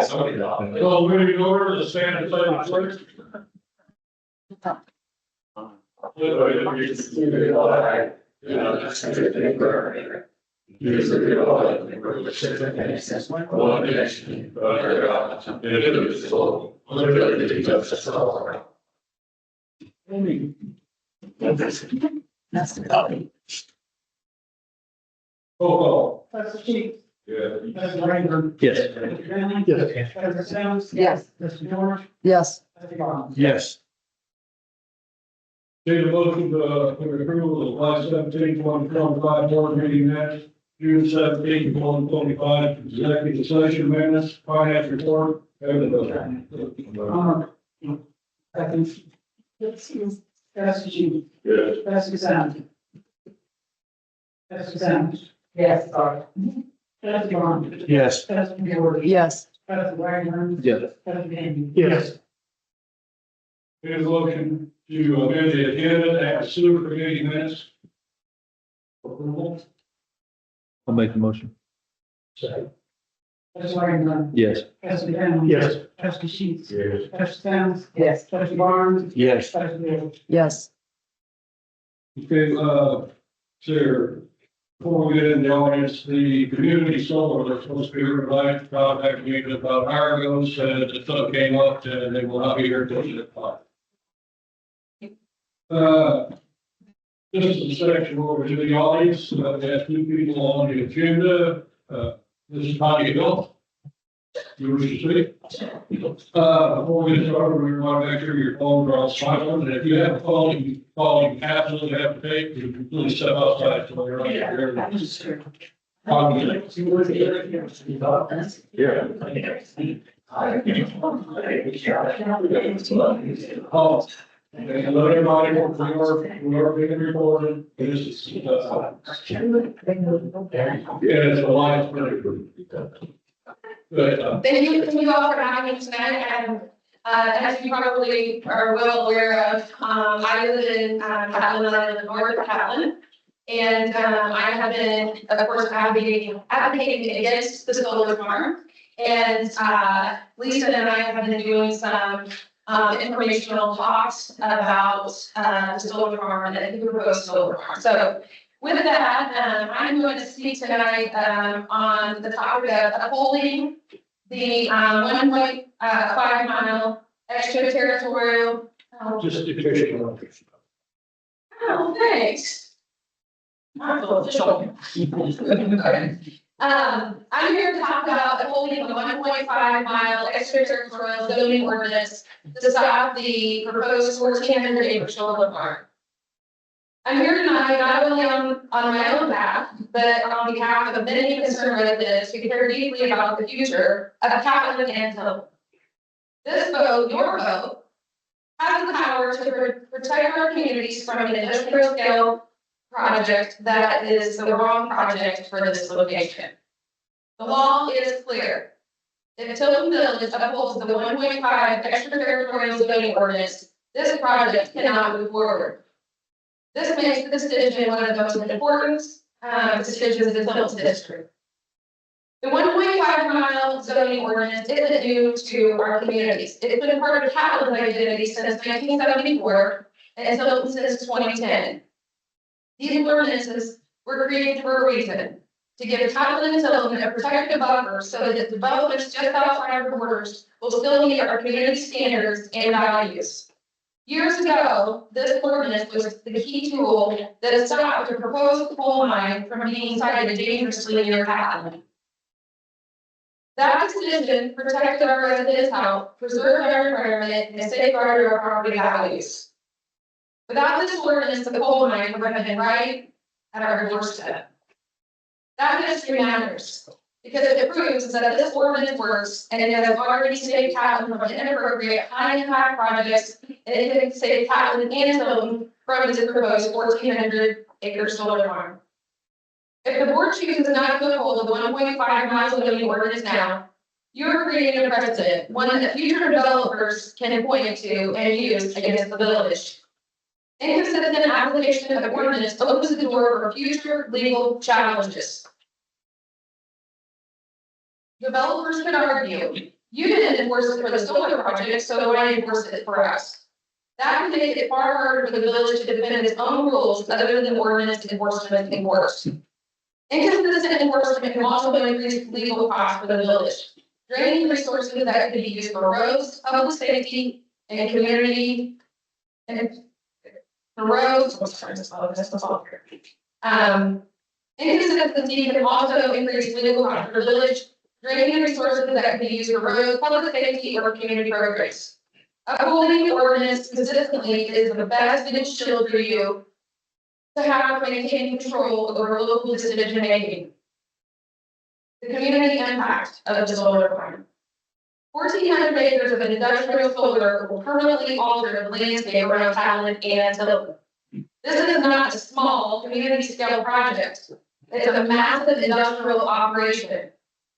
So moving over to the standard legislation. Roll call. Trustee. Yeah. Trustee Ranger. Yes. Trustee Bentley. Yes. Trustee Sims. Yes. Trustee George. Yes. Trustee Bond. Yes. Need a motion for approval of July 17, 2025 board meeting minutes, June 17, 2025, executive session minutes, finance report, everything. Second. Trustee. Yes. Trustee Sims. Trustee Sims. Yes. Trustee Bond. Yes. Trustee George. Yes. Trustee Ranger. Yes. Trustee Bentley. Yes. Need a motion to amend the agenda and sewer committee minutes. Approval. I'll make the motion. Second. Trustee Ranger. Yes. Trustee Bentley. Yes. Trustee Sheets. Yes. Trustee Sims. Yes. Trustee Barnes. Yes. Trustee George. Yes. Okay, sir, before we get in the audience, the community solar that's supposed to be here tonight, contacted me about an hour ago, said that something came up and they will not be here till 6 o'clock. This is the section over to the audience, we have two people on the agenda, this is Connie Hill. You wish to speak? Before we get started, we want to make sure your phones are all silent, and if you have a phone, you absolutely have to take, you can please step outside so you're not here. Oh, and let everybody know we are being recorded, this is, yeah, it's a live. But, Thank you all for having me tonight, and, as you probably are well aware of, I live in, Catlin, I live north of Catlin. And, I have been, of course, advocating against the solar farm. And, Lisa and I have been doing some, informational talks about, the solar farm and the proposed solar farm. So with that, I'm going to speak tonight, on the topic of upholding the, 1.5 mile extraterritorial. just official. Oh, thanks. I'm official. I'm here to talk about upholding the 1.5 mile extraterritorial zoning ordinance to stop the proposed 1,400 acre solar farm. I'm here tonight not only on my own behalf, but on behalf of many concerned residents who care deeply about the future of Catlin and Tilton. This vote, your vote, has the power to protect our communities from an industrial scale project that is the wrong project for this location. The law is clear. If Tilton Village upholds the 1.5 extraterritorial zoning ordinance, this project cannot move forward. This makes the decision one of the most important decisions in Tilton district. The 1.5 mile zoning ordinance isn't new to our communities. It's been part of Catlin's identity since 1974 and Tilton since 2010. These ordinances were created for a reason, to give Catlin and Tilton a protective buffer so that developments just outside our borders will still meet our community standards and values. Years ago, this ordinance was the key tool that stopped a proposed coal mine from being sited dangerously near Catlin. That decision protected our residents' health, preserved our environment, and safeguarded our property values. Without this ordinance, the coal mine would have been right at our doorstep. That history matters because it proves that this ordinance works and it has already saved Catlin from inappropriate high-impact projects, and it can save Catlin and Tilton from this proposed 1,400 acre solar farm. If the board chooses not to uphold the 1.5 mile zoning ordinance now, you're creating a precedent, one that future developers can point to and use against the village. Inconsistent application of the ordinance opens the door for future legal challenges. Developers could argue, you didn't enforce it for the solar project, so why enforce it for us? That would make it far harder for the village to defend its own rules other than ordinance enforcement enforced. Inconsistent enforcement can also increase legal costs for the village. Draining resources that could be used for roads, public safety, and community. And the roads, inconsistency can also increase legal costs for the village. Draining resources that can be used for roads, public safety, or community programs. Upholding the ordinance consistently is the best shield for you to have maintain control over local decision making. The community impact of the solar farm. 1,400 acres of industrial solar will permanently alter the landscape around Tilton and Tilton. This is not a small community scale project. It's a massive industrial operation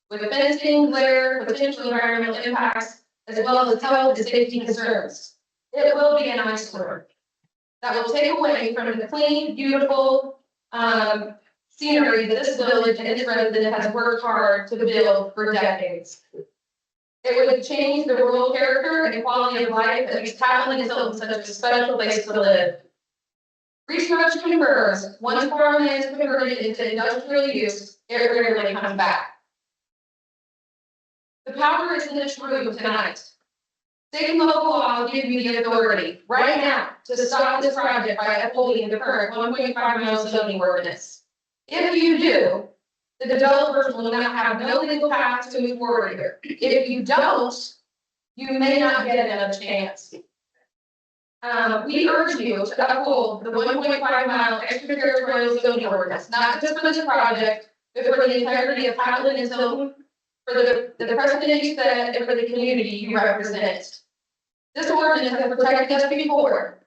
with fencing, glare, potential environmental impacts, as well as health and safety concerns. It will be an eyesore that will take away from the clean, beautiful, scenery that this village and its resident has worked hard to build for decades. It would change the rural character and quality of life that makes Tilton and Tilton such a special place to live. Research confirms once farmland is converted into industrial use, it rarely comes back. The power is in this room tonight. State and local law will give you the authority right now to stop this project by upholding the current 1.5 mile zoning ordinance. If you do, the developers will not have no legal path to move forward here. If you don't, you may not get another chance. We urge you to uphold the 1.5 mile extraterritorial zoning ordinance, not just for this project, but for the integrity of Tilton and Tilton, for the precedent you set, and for the community you represent. This ordinance has protected us before.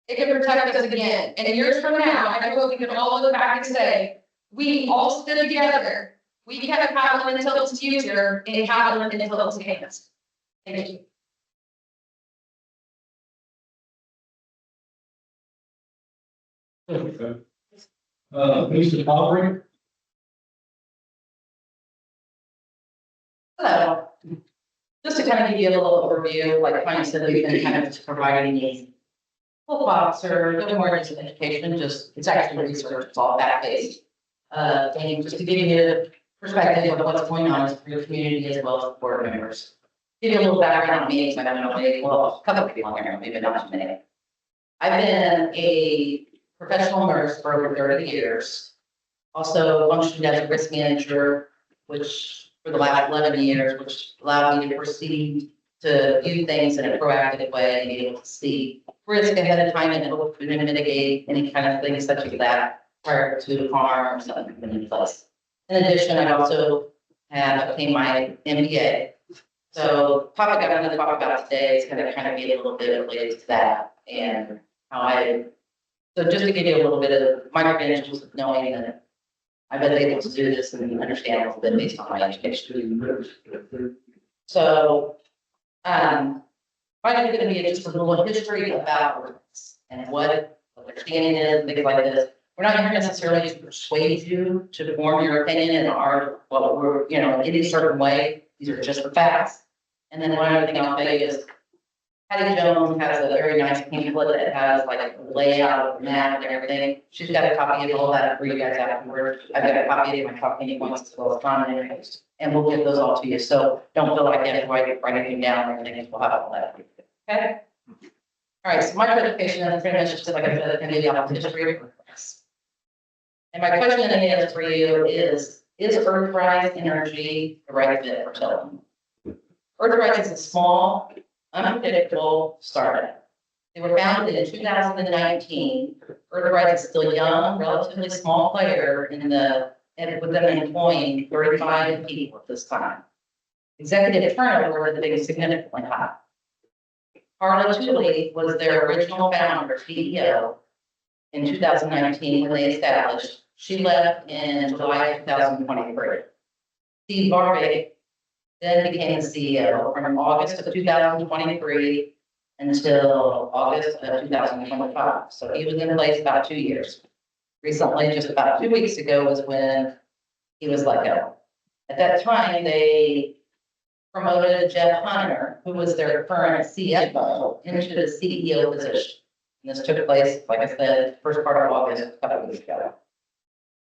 It can protect us again. And years from now, I hope we can all look back and say, we all stood together. We kept Tilton and Tilton's future in Tilton and Tilton's hands. Thank you. Okay. Lisa Palmer. Hello. Just to kind of give you a little overview, like Connie said, we've been kind of just providing these little box or no more just education, just it's actually research, it's all fact based. And just to give you a perspective of what's going on for your community as well as board members. Give you a little background on me, I don't know, maybe, well, a couple of people on here, maybe not too many. I've been a professional nurse for over 30 years. Also functioned as a risk manager, which for the last 11 years, which allowed me to proceed to view things in a proactive way and be able to see risk ahead of time and hope to mitigate any kind of things such as that prior to harm or something in place. In addition, I also have obtained my MBA. So the topic I'm going to talk about today is going to kind of be a little bit related to that and how so just to give you a little bit of my credentials of knowing that I've been able to do this and understand a little bit based on my education. So, mine is going to be just a little history about ordinance and what their standing is, things like this. We're not here necessarily to persuade you to form your opinion in what we're, in any certain way. These are just the facts. And then one other thing I'll tell you is Patty Jones has a very nice pamphlet that has like a layout of the map and everything. She's got a copy of all that for you guys afterwards. I've got a copy of my talking points as well as commentaries, and we'll get those all to you. So don't feel like you have to write anything down or anything. We'll have all that. Okay. All right. So my education is pretty much just like I said, going to be about the history of this. And my question is for you is Earthrise Energy the right fit for Tilton? Earthrise is a small, unpredictable startup. They were founded in 2019. Earthrise is still young, relatively small player with them employing 35 people at this time. Executive turnover has been significantly high. Carla Tooley was their original founder, CEO, in 2019 when they established. She left in July 2023. Steve Barbe then became the CEO from August of 2023 until August of 2025. So he was in place about 2 years. Recently, just about 2 weeks ago, was when he was let go. At that time, they promoted Jeff Hunter, who was their current CFO, into the CEO position. And this took place, like I said, first part of August, a couple of weeks ago.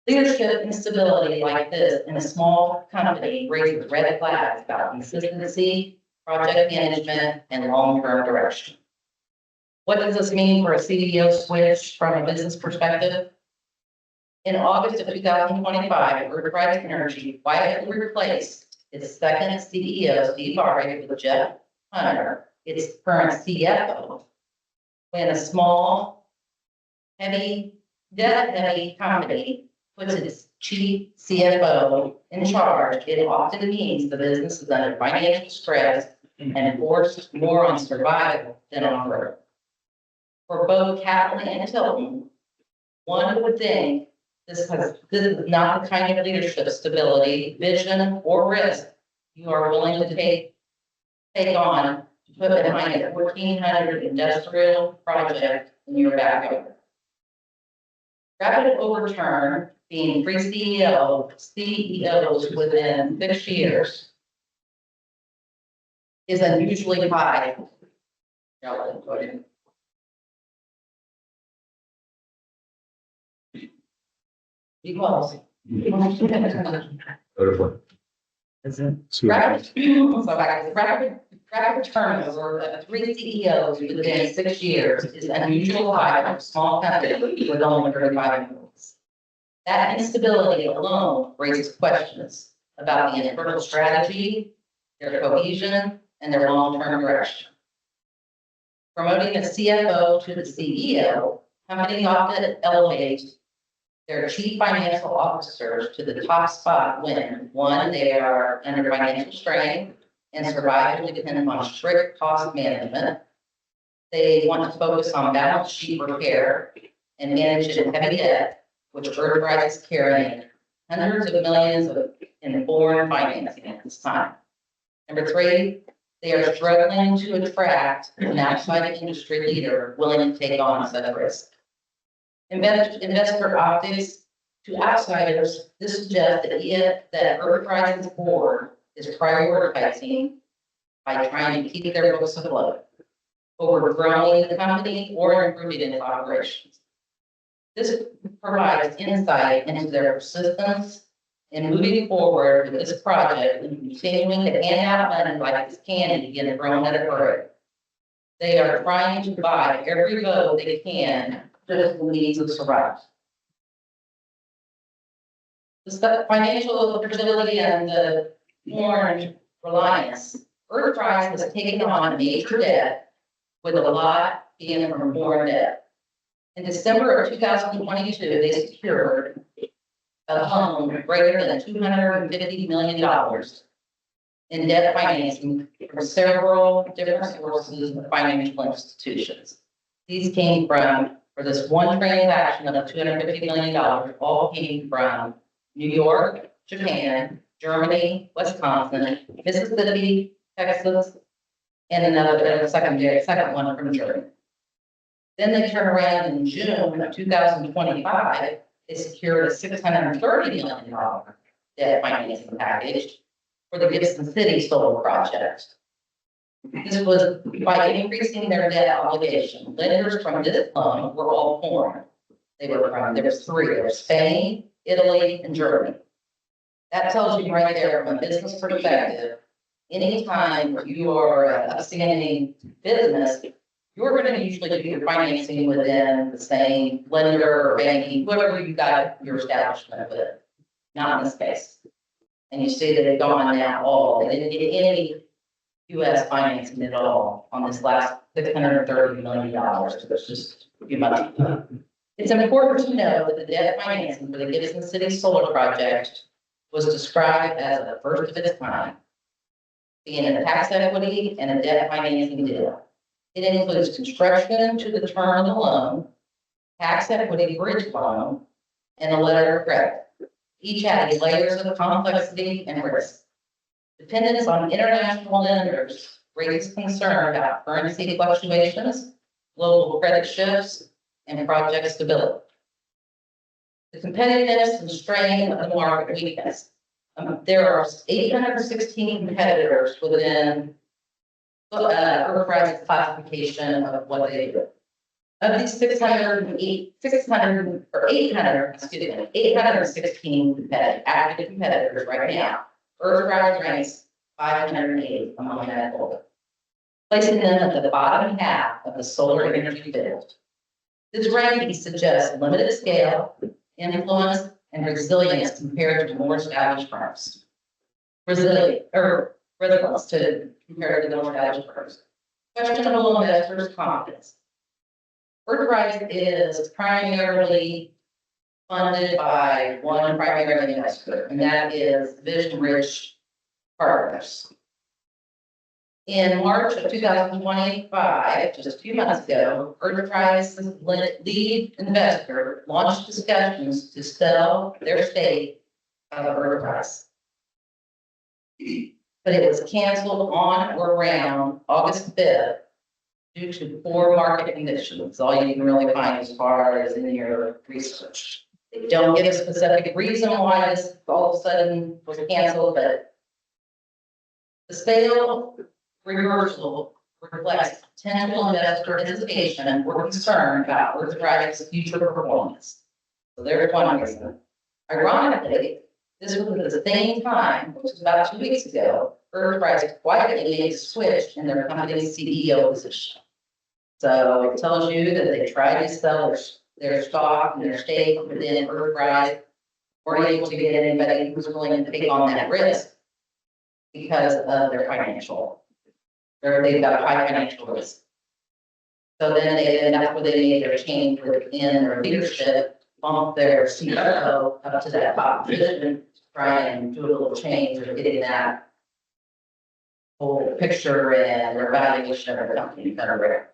Leadership instability like this in a small company raises red flags about consistency, project management, and long-term direction. What does this mean for a CEO switch from a business perspective? In August of 2025, Earthrise Energy quietly replaced its second CEO, Steve Barry, with Jeff Hunter, its current CFO. When a small, debt-heavy company puts its chief CFO in charge, it often means the business is under financial stress and forced more on survival than on growth. For both Catlin and Tilton, one would think this is not the kind of leadership stability, vision, or risk you are willing to take on to put behind a 1,400 industrial project in your backyard. Rapid overturn, being three CEOs within 6 years, is unusually high. Because rapid turnover of three CEOs within 6 years is unusually high for a small company with only 35 employees. That instability alone raises questions about the internal strategy, their cohesion, and their long-term direction. Promoting a CFO to the CEO, companies often elevate their chief financial officers to the top spot when, one, they are under financial strain and survival dependent on strict cost management. They want to focus on balance sheet repair and managing heavy debt, which Earthrise is carrying hundreds of millions in foreign financing at this time. Number three, they are struggling to attract an outside industry leader willing to take on such risk. Investor optics to outsiders, this suggests that Earthrise's board is prioritizing by trying to keep their books afloat over growing the company or improving its operations. This provides insight into their persistence in moving forward with this project and continuing to hand out money like it's candy and thrown at a parade. They are trying to buy every vote they can to the needs of survivors. The financial fragility and the foreign reliance, Earthrise has taken on major debt, with a lot being from foreign debt. In December of 2022, they secured a loan greater than $250 million in debt financing from several different sources of financial institutions. These came from, for this one transaction of $250 million, all came from New York, Japan, Germany, Wisconsin, Mississippi, Texas, and another second one from Germany. Then they turned around in June of 2025, they secured a $630 million debt financing package for the Gibson City solar project. This was by increasing their debt obligation. Lenders from this loan were all foreign. There was three, there was Spain, Italy, and Germany. That tells you right there from a business perspective, anytime you are an upstanding business, you're going to usually do your financing within the same lender or banking, whoever you got your establishment with, not in this case. And you see that they've gone now they didn't get any US financing at all on this last $630 million. That's just too much. It's important to know that the debt financing for the Gibson City solar project was described as the first of its kind, being a tax equity and a debt financing deal. It includes construction to the term of the loan, tax equity bridge loan, and a letter of credit. Each adding layers of complexity and risk. Dependence on international lenders raises concern about currency fluctuations, global credit shifts, and project stability. The competitiveness and strain of the market weakness. There are 816 competitors within Earthrise classification of what they do. Of these 816 active competitors right now, Earthrise ranks 508 among that total, placing them at the bottom half of the solar energy field. This ranking suggests limited scale, influence, and resilience compared to more established firms. Resilience to compared to the more established firms. Questionable investors' confidence. Earthrise is primarily funded by one primary investor, and that is Vision Rich Partners. In March of 2025, just a few months ago, Earthrise's lead investor launched discussions to sell their stake of Earthrise. But it was canceled on or around August 5th due to poor market conditions. That's all you can really find as far as in your research. They don't give a specific reason why this all of a sudden was canceled, but the sale reversal reflects potential investor hesitation or concern about Earthrise's future performance. So there's one reason. Ironically, this was at the same time, which was about 2 weeks ago, Earthrise quietly made a switch in their company's CEO position. So it tells you that they tried to sell their stock and their stake within Earthrise, weren't able to get anybody who was willing to take on that risk because of their financial, they've got a high financial risk. So then that's where they made their change within their leadership, bump their CEO up to that top position, to try and do a little change of getting that whole picture and their valuation of their company better.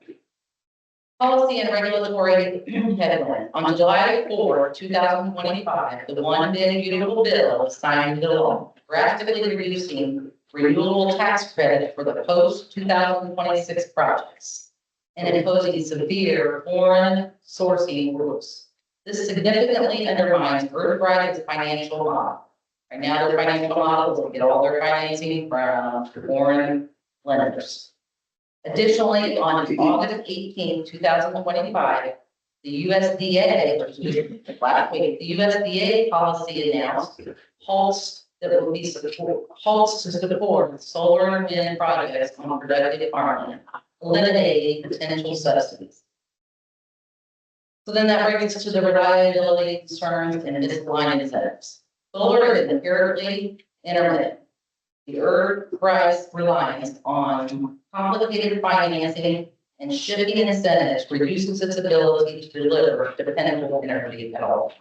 Policy and regulatory headline. On July 4, 2025, the one big beautiful bill was signed into law, drastically reducing renewable tax credit for the post-2026 projects and imposing severe foreign sourcing rules. This significantly undermines Earthrise's financial model. Right now, their financial model is to get all their financing from foreign lenders. Additionally, on August 18, 2025, the USDA, which was last week, the USDA policy announced halts to support solar and wind projects on productive farmland, eliminating potential subsidies. So then that brings us to the reliability concerns and misaligned incentives. Solar is inherently intermittent. The Earthrise reliance on complicated financing and shifting incentives reduces its ability to deliver dependable energy at all.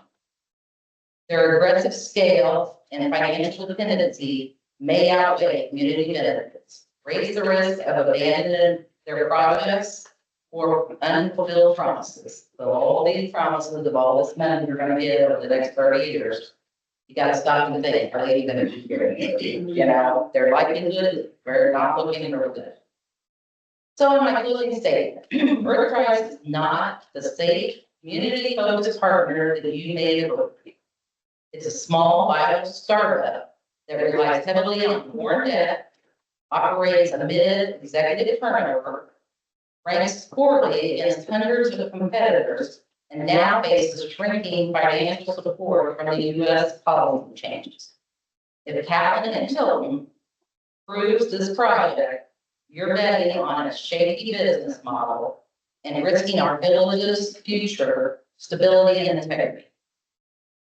Their aggressive scale and financial dependency may outweigh community benefits, raise the risk of abandoning their projects or unfulfilled promises. So all these promises of all this money you're going to get over the next 30 years, you got to stop and think, are they even going to be here? You know, they're liking good, we're not looking for good. So in my closing statement, Earthrise is not the safe, community-focused partner that you may have hoped. It's a small, vital startup that relies heavily on foreign debt, operates amid executive turnover, ranks poorly against hundreds of competitors, and now faces shrinking financial support from the U.S. policy changes. If Kaplan and Tilton proves this project, you're betting on a shaky business model and risking our village's future stability and integrity.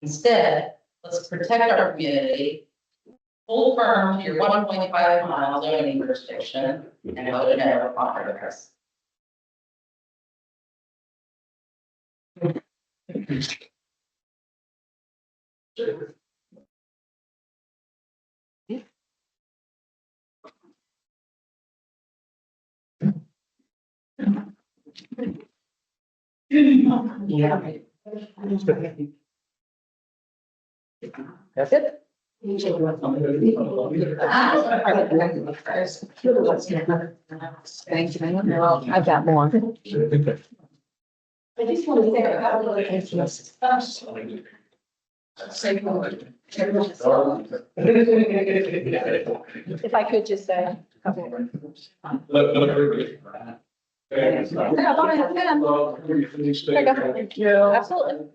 Instead, let's protect our community, hold firm to your 1.5 mile zoning jurisdiction, and vote no on Earthrise. Yeah. That's it. Thank you. I've got more. I just want to say a couple of things. Say more. If I could just say a couple words. Let everybody. Okay. Yeah, go ahead. Yeah. Well, please stay. There you go. Thank you. Absolutely.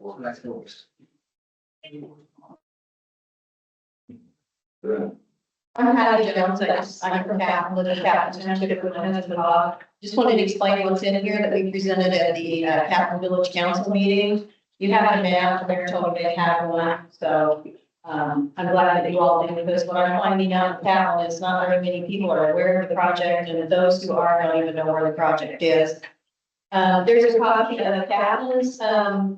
I'm Patty Jones, I'm from Captain, live in Captain Township with my husband Bob. Just wanted to explain what's in here that we presented at the Captain Village Council meeting. You have a map, Mayor told me they have one, so I'm glad that you all do, because what I'm finding out in Captain is not very many people are aware of the project, and those who are don't even know where the project is. There's a copy of Captain's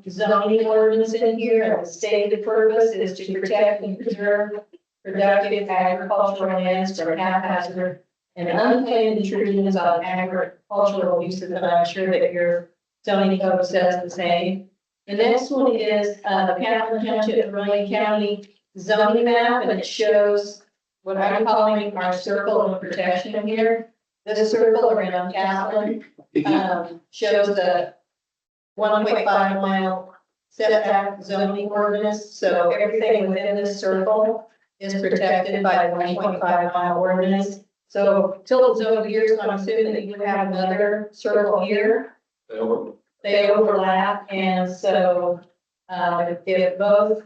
zoning ordinance in here, and the stated purpose is to protect and preserve productive agricultural lands from haphazard and unplanned intrusions on agricultural uses, and I'm sure that your zoning code says the same. The next one is the Captain Township, Vermillion County zoning map, and it shows what I'm calling our circle of protection here. This circle around Captain shows the 1.5 mile setback zoning ordinance, so everything within this circle is protected by the 1.5 mile ordinance. So Tilton's over here, so I'm assuming that you have another circle here. They overlap, and so if both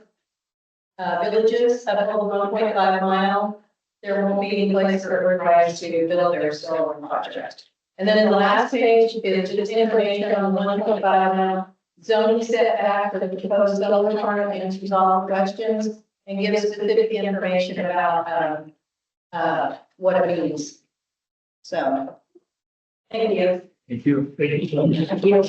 villages uphold 1.5 mile, there won't be any place for urbanizers to build their solar project. And then the last page is just information on 1.5 mile zoning setback for the proposed solar farm, answers all questions, and gives specific information about what it means. So, thank you. Thank you. Thank you.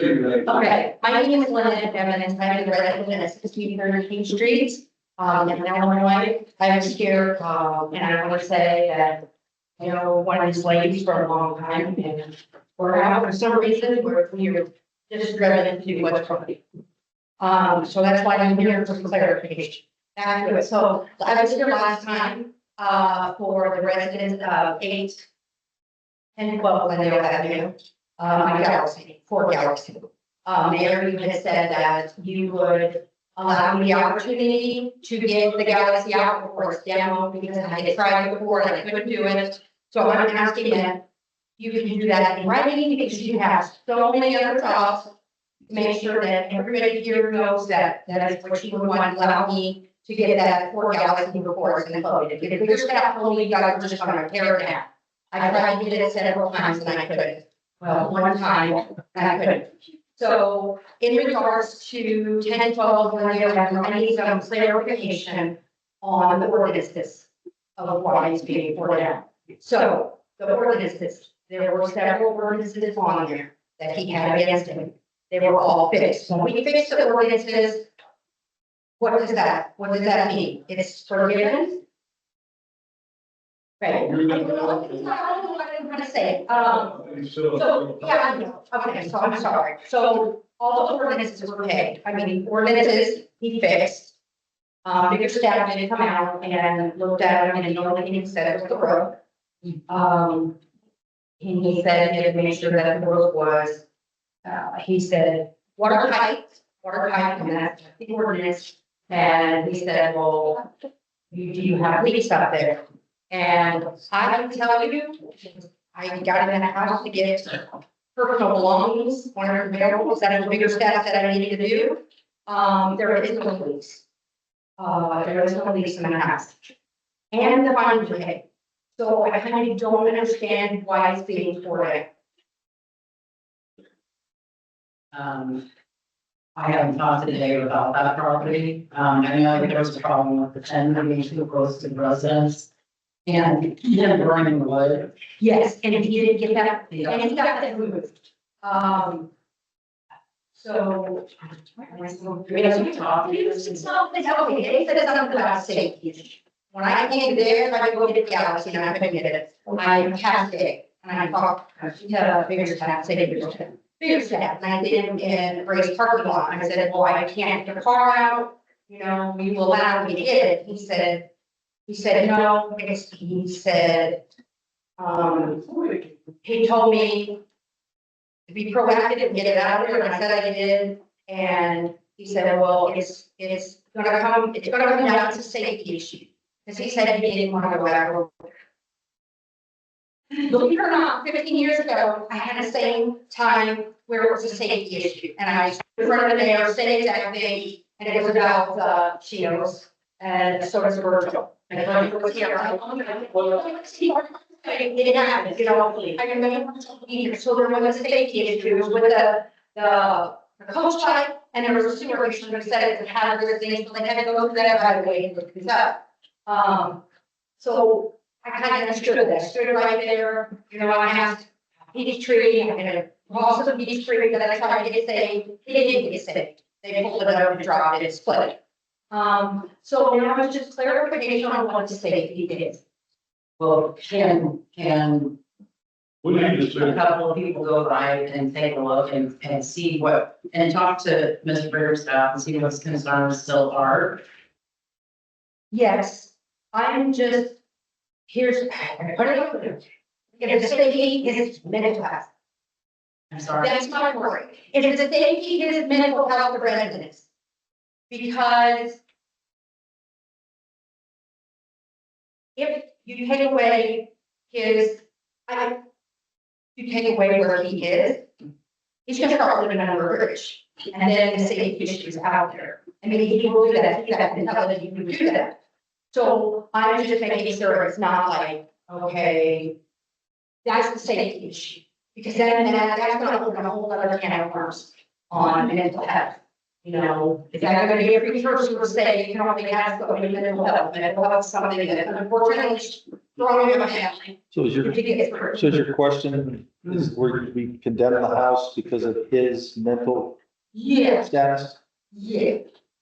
Okay, my name is Lynette Evans, I'm the resident at 1613 Street, in Illinois. I was here, and I want to say that, you know, one of these ladies for a long time, and for some reason, we're just driven to do what's right. So that's why I'm here for clarification. Back to it. So I was here last time, for the residents of 8 and 12 Glendale Avenue, my Galaxy, for Galaxy. Mayor, you had said that you would allow me the opportunity to get the Galaxy out before it's demo, because I had tried before and I couldn't do it. So I'm asking that you can do that in writing, because you have so many other jobs. Make sure that everybody here knows that that is what you would want to allow me to get that for Galaxy before it's included. Because your staff told me you guys were just gonna tear it down. I tried to get it several times and I couldn't. Well, one time and I couldn't. So in regards to 10, 12, I need some clarification on the ordinances of why it's being poured down. So the ordinances, there were several ordinances on there that he had against him. They were all fixed. When we fix the ordinances, what does that mean? It's forgiven? Right. I don't know what I'm trying to say. So, yeah, I know. Okay, so I'm sorry. So all the ordinances were paid. I mean, ordinances he fixed. Bigger staff did come out and looked at them, and the only thing he said was the road. And he said he had to make sure that the road was, he said, watertight, and that's the ordinance. And he said, well, do you have leaks up there? And I can tell you, I got in that house to get personal belongings, one of the vehicles that was bigger steps that I needed to do. There is no leaks. There is no leaks in the house. And the fine was paid. So I kind of don't understand why it's being poured out. I haven't talked to Dave about that property. I know there was a problem with the tenant being too close to the residents. And him burning wood. Yes, and he didn't get that, and he got that moved. So. We have to talk. It's not, it's okay, they said something about safety. When I came there, I go get the Galaxy and I couldn't get it. I passed it, and I talked to bigger staff, bigger staff, and I did in Ray's parking lot. I said, well, I can't get the car out, you know, you will allow me to get it. He said, no, he said, he told me to be proactive and get it out there, and I said I did. And he said, well, it's gonna come down to safety issue. Because he said he didn't want to go back over. Believe it or not, 15 years ago, I had the same time where it was a safety issue. And I stood in front of the mayor, same exact thing, and it was about, Shields, and so was Virgil. And Virgil was here, I was like, it didn't happen, you know, I remember, so there was a safety issue with the coach pipe, and there was a sewer issue that said it had other things, but they had to go through that right away and look things up. So I kind of understood that, stood right there, you know, I asked each tree, I'm gonna also each tree that I tried to get saved, it didn't get saved. They pulled it up and dropped it, it split. So now it's just clarification on what the safety is. Well, can We need to see. a couple of people go by and take a look and see what, and talk to Mr. Biggerstaff and see what his concerns still are? Yes, I'm just, here's, put it up there. If the safety is mental health, I'm sorry. that's my worry. If the safety is mental health of residents. Because if you take away his, you take away where he is, he's gonna start living under a bridge. And then the safety issues out there. I mean, he will do that, he's got mentality, he would do that. So I'm just making sure it's not like, okay, that's the safety issue. Because then that's gonna open a whole other can of worms on mental health. You know, is that gonna be every person will say, you can only have something mental health, something that unfortunately is wrong in my family. So is your question is where we condemn the house because of his mental Yes, status? yeah.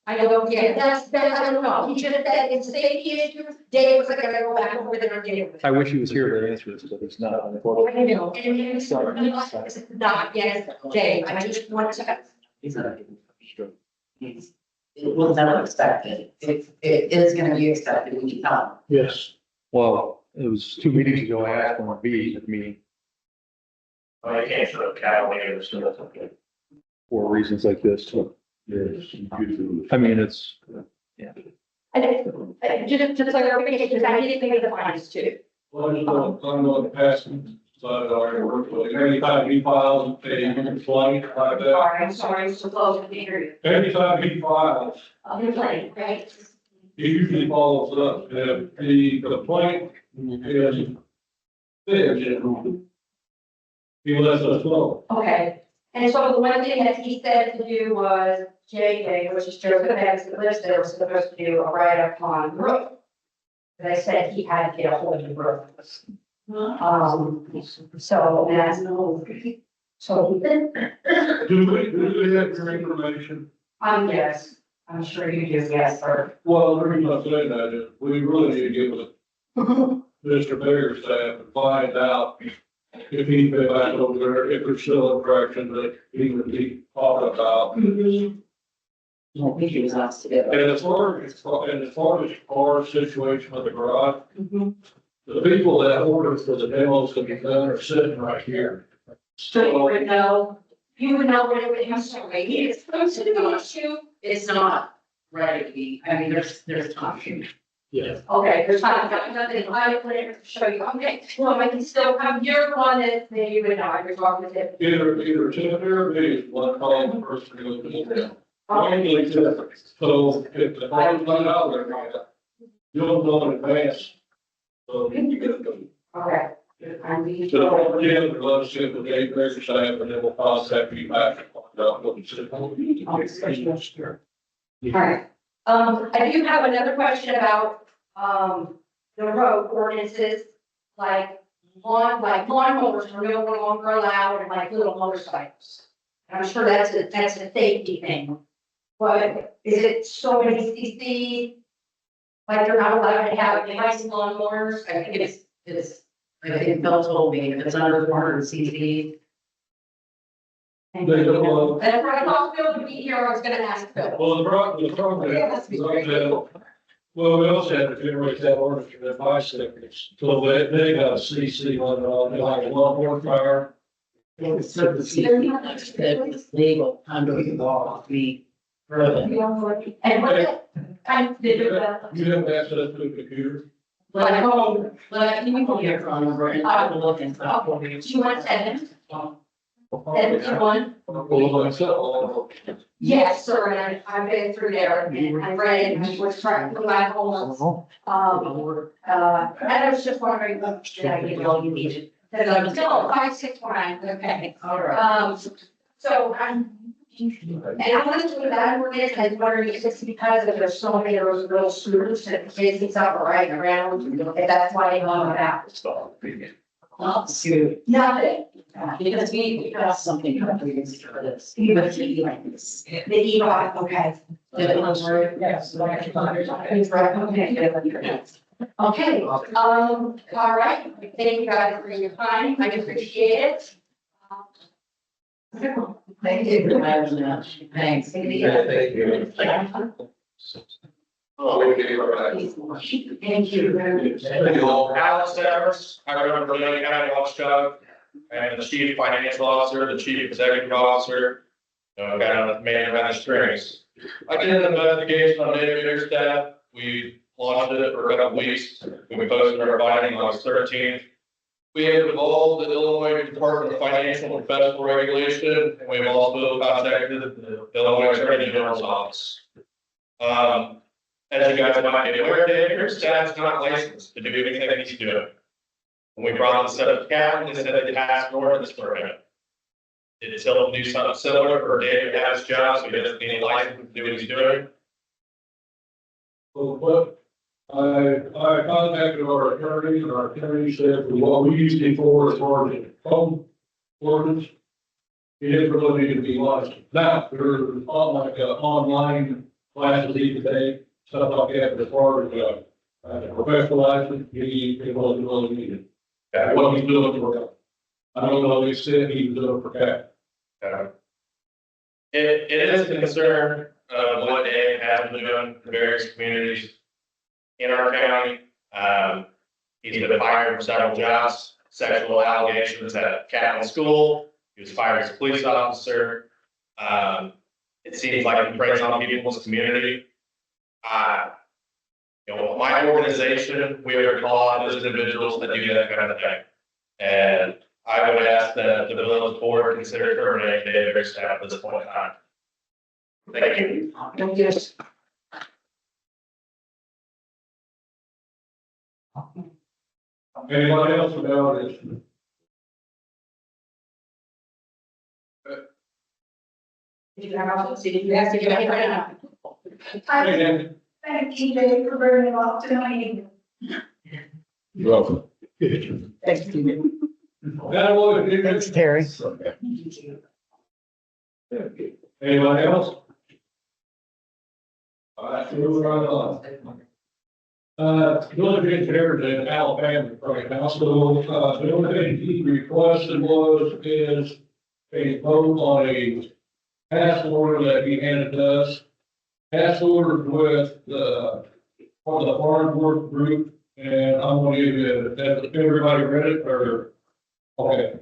I don't, yeah, that's, I don't know, he just said it's a safety issue, Dave was like, I gotta go back over there and deal with it. I wish he was here to answer this, but he's not. I know, and it's not against Dave, I just want to. It was never expected. It is gonna be expected when you come. Yes. Well, it was 2 meetings ago, I asked him to be at the meeting I can't show cattle here, so that's okay. for reasons like this. So, Yes. I mean, it's, And just clarification, because I didn't think of the fines too. Well, I don't know the past, so I already worked with him. Anytime he files a complaint like that, I'm sorry, so close to the area. anytime he files, Complaint, right? he usually follows up. If the complaint is finished, he lets us know. Okay, and so the one thing that he said to do was, JJ, which is Joseph Evans, that lives there, was supposed to do a write-up on the roof. They said he had to get a hold of the roof. So that's, so, Do we have your information? yes, I'm sure you do, yes, sir. Well, the reason I'm saying that is we really need to get with Mr. Baker's staff and find out if he's been back over there, if there's still infractions that he would be talking about. I don't think he was asked to do it. And as far as our situation with the garage, the people that ordered for the demos to be done are sitting right here. So you would know what it would have to wait. It's supposed to be an issue. It's not ready to be, I mean, there's time. Yeah. Okay, there's not, nothing, I put it to show you, okay, well, I can still have your one that maybe would know, I was talking to him. Either Tinder or me, one call the person who goes down. Only two. So if the car's not out there, you'll know in advance. So you get it done. Okay. I'm being So, told. yeah, let us get the Dave Baker staff and then we'll contact you back. and find out what the situation. Alright, I do have another question about, the road ordinances, like lawnmowers are no longer allowed and like little motorcycles. I'm sure that's a safety thing. But is it so many cc? Like they're not allowed to have nice lawnmowers? I think I think Bill told me if it's under 400 cc. They don't know. That's what I thought Bill would be here, I was gonna ask Bill. Well, the problem. Yeah, that's be great. Well, we also have to generate that ordinance for their bicycles. So they got a CC limit on it, like a lawnmower fire. It's it's legal under the law to be proven. And what kind of did You have access to a computer? But I called, but you can call your phone number and I will look into that for you. Do you want 71? Well, myself. Yes, sir, and I've been through there and I read and I was trying to my whole, and I was just wondering, should I get all you needed? Because I'm still 561, okay. All right. So and I wanted to put that ordinance, and I was wondering if it's because of there's so many of those little scooters that kids and stuff are riding around, if that's why they want that. Not suit. Nothing, Because we got something completely for this. the Yes. E-bike, okay. Yes. It's right, okay. Okay, all right, thank you guys for your time, I appreciate it. Thank you. Thanks. Thank you. Thank you. Alex Severs, I run Vermillion County Watchdog. I am the chief financial officer, the chief executive officer. Kind of man around the strings. I did an investigation on David Biggerstaff. We launched it for a couple weeks. We posted our finding on August 13th. We have involved the Illinois Department of Financial and Professional Regulation, and we've also contacted the Illinois Attorney General's office. As you guys might be aware, David Biggerstaff is not licensed to do anything he's doing. When we brought this up to Captain, they said they passed an ordinance for him. Did Tilton do something similar for David to have his job, so he doesn't need a license to do what he's doing? Well, what, I contacted our attorney, and our attorney said, what we used it for as far as home ordinance, it didn't really need to be licensed. Now, there's online classes even today, stuff like that, but as far as, professional license, it wasn't really needed. What he's doing for, I don't know, he said he was doing for Cat. It is a concern of what Dave has been doing in various communities in our county. He's been fired from several jobs, sexual allegations at Capitol School. He was fired as a police officer. It seems like he preys on people's community. My organization, we are called those individuals that do that kind of thing. And I would ask that the village board consider terminating David Biggerstaff at this point in time. Thank you. Thank you. Anybody else about it? Did you have, did you ask if you had right now? Hey, Dan. Thank you, Dave, for bringing it up tonight. You're welcome. Thanks, Stephen. Thanks, Terry. Anybody else? All right, moving right on. Village engineers in Alabama right now, so, the only thing he requested is a vote on a task order that he handed to us. Task order with for the farm work group, and I'm gonna give you, has everybody read it, or, okay.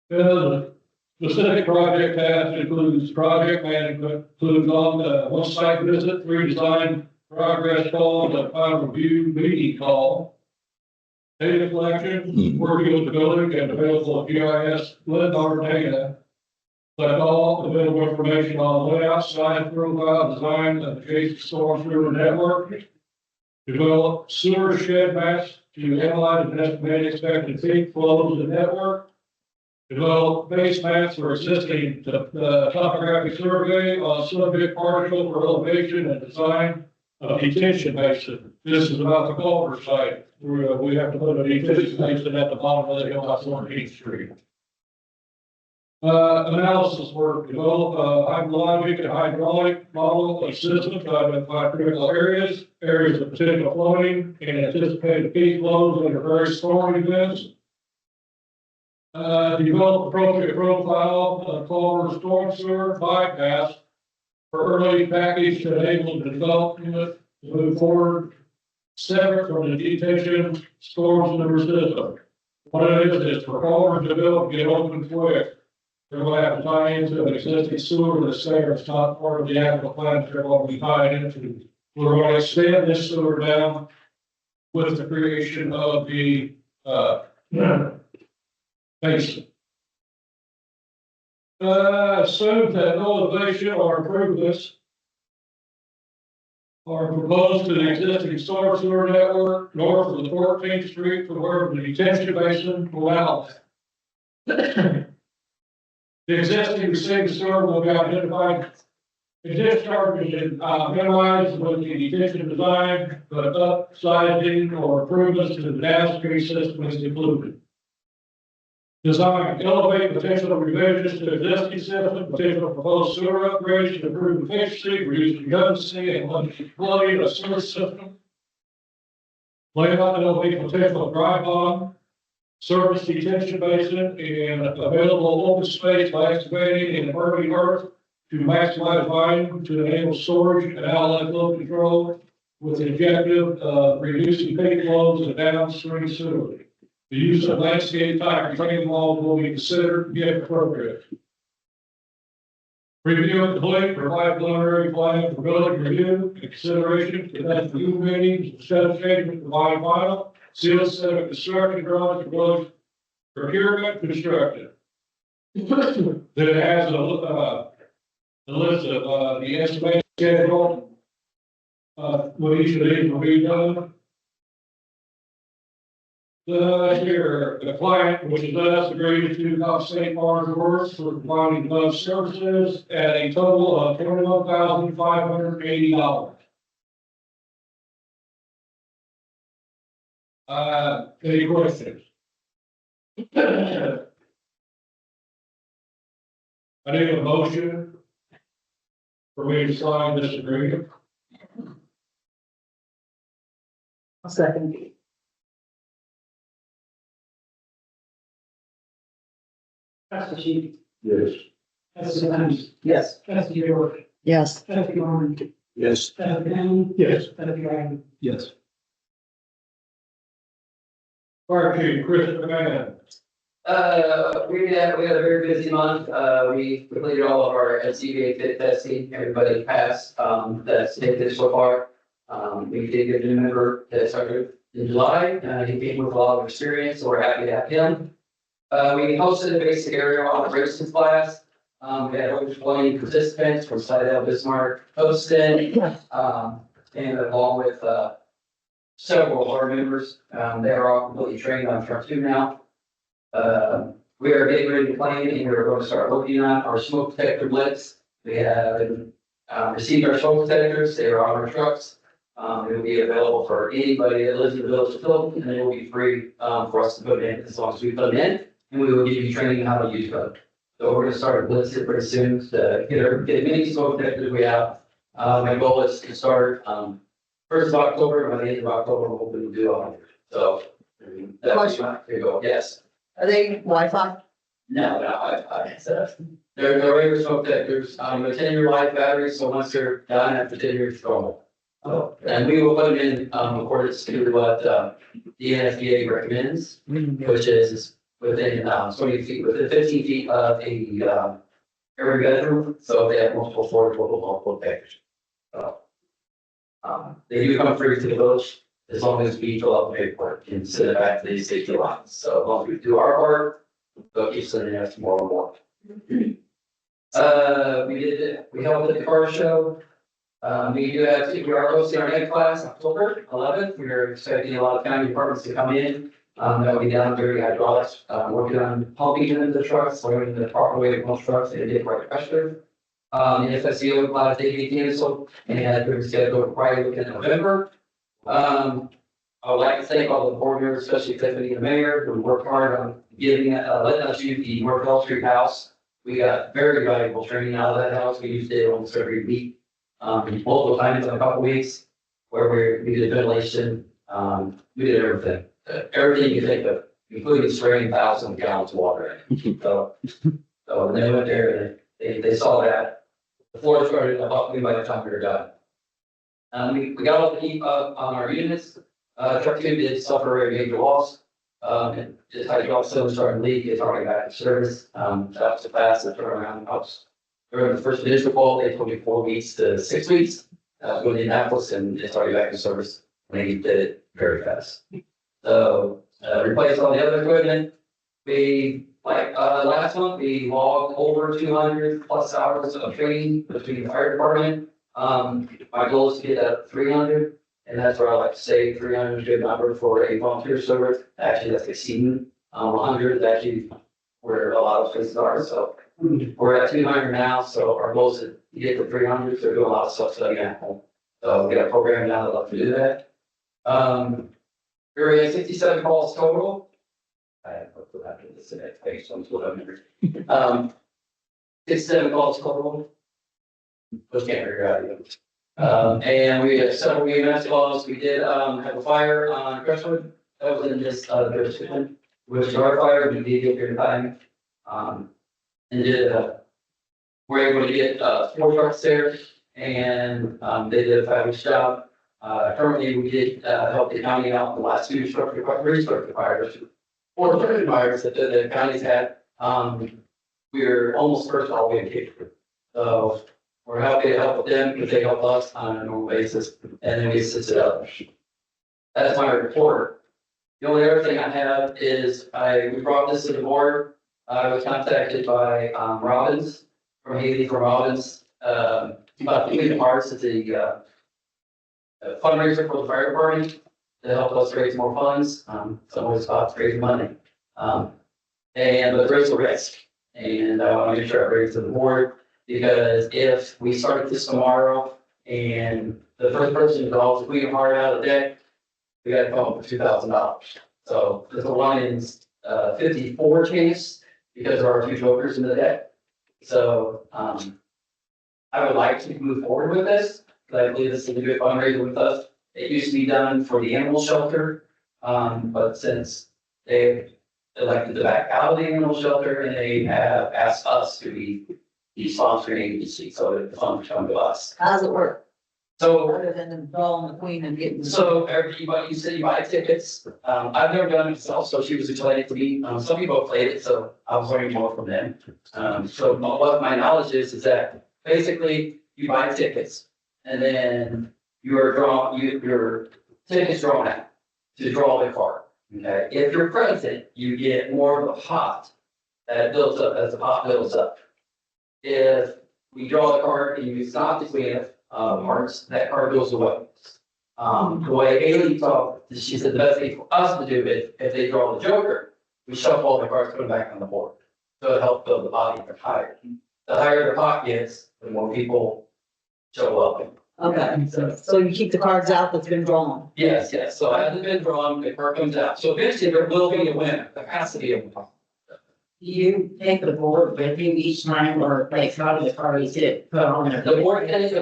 The specific project task includes project management, includes on the one site visit, redesign, progress call, the final review, meeting call, data collection, working with the village and available GIS, LIDAR data, collect all available information on layout, size, profile, design of adjacent storm sewer network, develop sewer shed maps to analyze and estimate expected peak flows in the network, develop base maps for existing topographic survey on subject partial for elevation and design of detention basin. This is about the culvert site, where we have to put a detention basin at the bottom of the hill on 14th Street. Analysis work, develop a hydrologic and hydraulic model of systems to identify critical areas of potential flooding and anticipated peak flows under various storm events. Develop appropriate profile of culvert storm sewer bypass for early package to enable the development to move forward separate from the detention storm sewer system. What it is performers develop, get open quick. They're gonna have to tie into an existing sewer that's there, it's not part of the actual plant, they're gonna be tied into. We're gonna extend this sewer down with the creation of the, basin. Assume that no elevation or improvements are proposed to the existing storm sewer network north of the 14th Street from where the detention basin will outlet. The existing receiving sewer will be identified. The discharge is minimized with the detention design, but upsizing or improvements to the downstream system is included. Design, elevate potential revisions to existing system, potential proposed sewer upgrades to improve efficiency, reduce redundancy, and limit flooding of sewer system. Layout, elevate potential dry bottom, surface detention basin, and available open space by excavating and burning earth to maximize volume to enable storage and outlet flow control with the objective of reducing peak flows and downstream sewer. The use of landscape type retaining walls will be considered if appropriate. Review and complete, provide preliminary plan for village review and consideration, conduct review meetings, set of statements, provide final, seal set of construction drawings for village procurement construction. Then it has a list of the estimated schedule. What each of these will be done. The client, which is us, agreed to compensate Farmers Works for providing above services at a total of $21,580. Any questions? I need a motion for me to sign this agreement. I'll second. Trustee Sheet. Yes. Trustee Jones. Yes. Trustee George. Yes. Trustee Warren. Yes. Trustee Daniel. Yes. Trustee Ryder. Yes. Fire Chief Chris McMahon. We had a very busy month. We completed all of our SCBA fit testing. Everybody passed, that's taken so far. We did get a new member that started in July. He came with a lot of experience, so we're happy to have him. We hosted a basic aerial operations class. We had over 20 participants from Slidell, Bismarck, Houston, and along with, several of our members. They are all completely trained on truck 2 now. We are getting ready to plan and we're going to start looking at our smoke detector blitz. We have received our smoke detectors. They are on our trucks. It will be available for anybody that lives in the village of Tilton, and they will be free for us to put in as long as we put them in, and we will give you training on how to use them. So we're going to start a blitz here pretty soon to get as many smoke detectors we have. My goal is to start 1st of October, by the end of October, we're hoping to do 100. So that's my goal. Yes. Are they Wi-Fi? No, they're regular smoke detectors, they're 10-year life batteries, so once they're done after 10 years, throw them. Oh, and we will put them in, accordance to what, the NFPA recommends, which is within, 20 feet, within 15 feet of a, every bedroom, so if they have multiple floors, multiple detectors. So, they do come free to the village, as long as we fill out the paperwork and send it back to the safety lines. So as long as we do our part, they'll keep sending us more and more. We held at the car show. We are hosting our next class October 11th. We're expecting a lot of county departments to come in. That will be down during hydraulics, working on pumping into the trucks, learning the proper way to pump trucks and get right pressure. The FSCO class they get canceled and we're scheduled probably in November. I would like to thank all the board members, especially Tiffany and the mayor, who worked hard on letting us use the North L Street house. We got very valuable training out of that house. We used it almost every week, multiple times in a couple weeks, where we did ventilation, we did everything. Everything you think of, including spraying 1,000 gallons of water in. So when they went there, they saw that. The floor started about me by the time we were done. We got all the heat up on our units. Truck 2 did suffer a major loss. And just like you also started leak, it's already back in service. That's the fastest turnaround the house. During the first initial call, they told me 4 weeks to 6 weeks. Go to Indianapolis and it's already back in service. They did it very fast. So, replaced all the other equipment. We, last month, we logged over 200 plus hours of training between the fire department. My goal is to get that 300, and that's where I like to say 300 is a good number for a volunteer service. Actually, that's exceeding. 100 is actually where a lot of places are, so we're at 200 now, so our goal is to get to 300, so we're doing a lot of stuff studying at home. So we got a program now that love to do that. We're at 67 calls total. I have to put after this next page, so I'm still having 67 calls total. Just can't figure out either. And we have several EMS calls. We did have a fire on Crestwood. That was in this jurisdiction, which is our fire. We did get here in time. And did we're able to get 4 trucks there, and they did a fabulous job. Currently, we did help the county out in the last 2 restructured fires. 4 structured fires that the county's had. We're almost first all the way in Cape. So we're happy to help with them because they help us on a normal basis, and then we assisted others. That's my report. The only other thing I have is we brought this to the board. I was contacted by Robbins from Haley from Robbins about the Clean Hearts at the fundraiser for the fire department to help us raise more funds. Some of the spots raise money. But there's a risk. And I want to make sure I bring it to the board because if we start this tomorrow and the first person calls the Clean Heart out of the deck, we got to come up with $2,000. So there's a 1 in 54 chance because there are 2 jokers in the deck. So I would like to move forward with this because I believe this is a good fundraiser with us. It used to be done for the animal shelter, but since they elected to back out of the animal shelter and they have asked us to be the sponsoring agency, so the funds come to us. How does it work? So Other than drawing the queen and getting. So everybody, you said you buy tickets. I've never done it myself, so she was explaining it to me. Some people have played it, so I was learning more from them. So what my knowledge is that basically you buy tickets and then your ticket's drawn out to draw the card. Okay, if you're present, you get more of a pot that builds up as the pot builds up. If we draw the card and it's not the queen of hearts, that card goes away. The way Haley thought, she said the best thing for us to do is if they draw the joker, we shuffle all the cards, put them back on the board. So it helps build the body even higher. The higher the pot gets, the more people show up. Okay, so you keep the cards out that's been drawn. Yes, yes. So as it's been drawn, the card comes out. So eventually there will be a winner. There has to be a winner. Do you take the board with you each time or like how do the cards get put on there? The board stays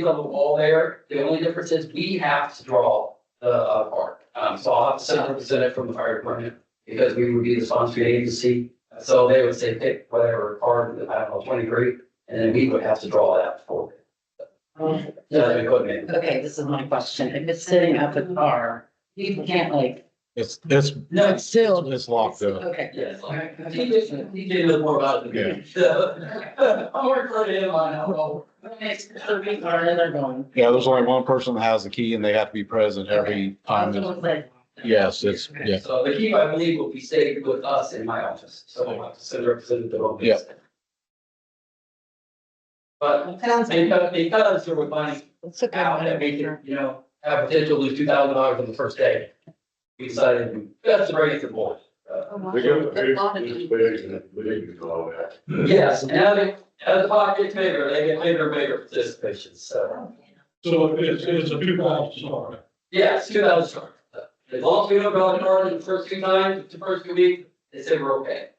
on the wall there. The only difference is we have to draw the card. So I'll have to send a representative from the fire department because we would be the sponsoring agency. So they would say pick whatever card, I don't know, 23, and then we would have to draw that for it. Okay, this is my question. If it's sitting at the car, people can't like. It's No, it's still. it's locked up. Okay. Yes. He knows more about it than me. So, I'm working for him, I know. They're going. Yeah, there's only one person that has the key and they have to be present every time. Yes, it's, yeah. So the key, I believe, will be stayed with us in my office, so we'll have to send a representative over. Yeah. But because there were money out that we could, have potential to lose $2,000 on the first day, we decided that's the rate of the board. Yes, and as the pot gets bigger, they get bigger and bigger participations, so. So it's a 2,000 start. Yes, 2,000 start. As long as we don't draw the card in the first 2 times, the first 2 weeks, they say we're okay.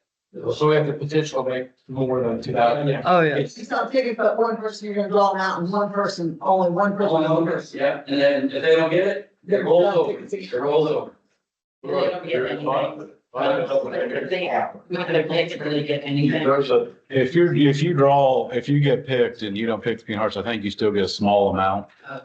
So we have the potential to make more than 2,000. Oh, yeah. It's not ticket, but one person, you're gonna draw them out and only one person. Only one person, yeah, and then if they don't get it, it rolls over, it rolls over. They don't get anything. They get anything. There's if you get picked and you don't pick the Queen of Hearts, I think you still get a small amount. Okay.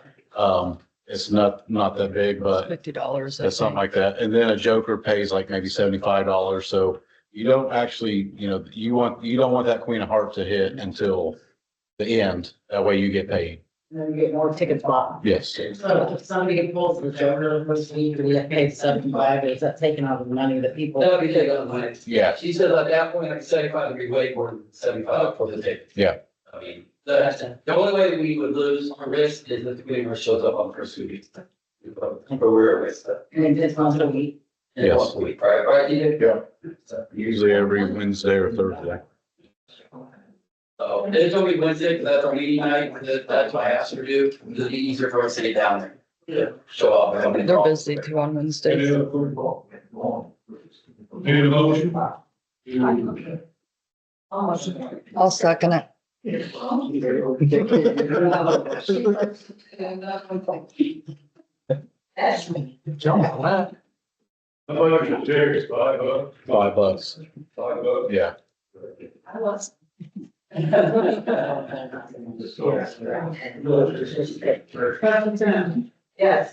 it's not that big, but $50. it's something like that. And then a joker pays like maybe $75. So you don't actually, you know, you don't want that queen of hearts to hit until the end. That way you get paid. And then you get more tickets bought. Yes. So if somebody pulls the Joker first week, we get paid 75, is that taken out of the money that people? That would be taken on the money. Yeah. She said at that point, like 75 would be way more than 75 for the ticket. Yeah. I mean, the only way we would lose our risk is if the queen horse shows up on the first week. But we're at risk. And then it's once a week. Yes. Once a week, right, DJ? Yeah. Usually every Wednesday or Thursday. So it's only Wednesday, because that's our meeting night, that's what I asked her to do, it'll be easier for us to get down there. Yeah. Show up. They're busy too on Wednesdays. Any other Need a motion? I'll second it. That's me. How much is tickets? $5? $5. $5. Yeah. I was. Yes.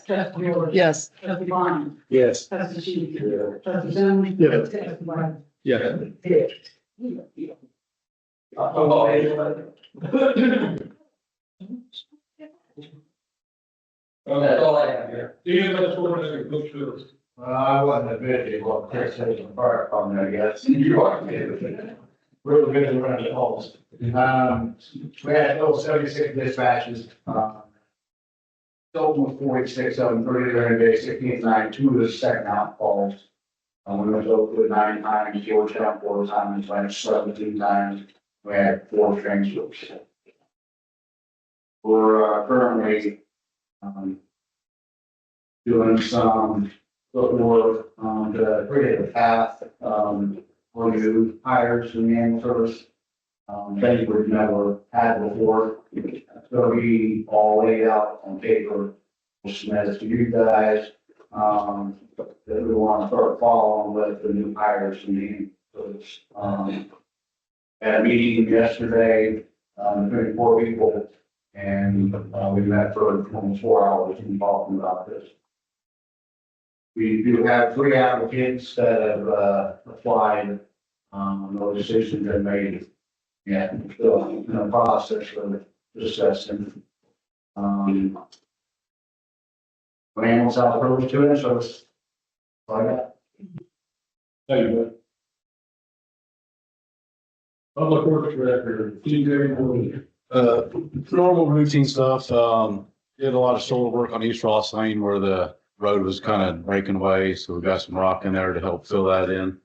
Trustee George. Yes. Trustee Bonner. Yes. Trustee Sheets. Trustee Zimmerman. Yeah. Trustee White. Yeah. That's all I have here. EMS coordinator, Coach Phillips. I wasn't a busy, well, Chris says the fire department, I guess. You are. Really busy running the calls. We had total 76 dispatches. Tilton was 46 of them, 30 during the day, 16 9, 2 of the second out calls. We went over 9 times, Georgetown 4 times, went 17 times. We had 4 transfers. We're currently doing some work to create a path for new hires in the animal service. Things we've never had before. So we all laid out on paper, we'll submit it to you guys. That we want to start following with the new hires in the animal service. Had a meeting yesterday, between 4 people, and we met for almost 4 hours and talking about this. We do have 3 applicants that have applied, no decisions been made yet, still in the process of discussing. Animals out approach to it, so it's like that. Thank you. Public Works Director, TJ. Normal routine stuff. Did a lot of shoulder work on East Ross Lane where the road was kind of breaking away. So we got some rock in there to help fill that in.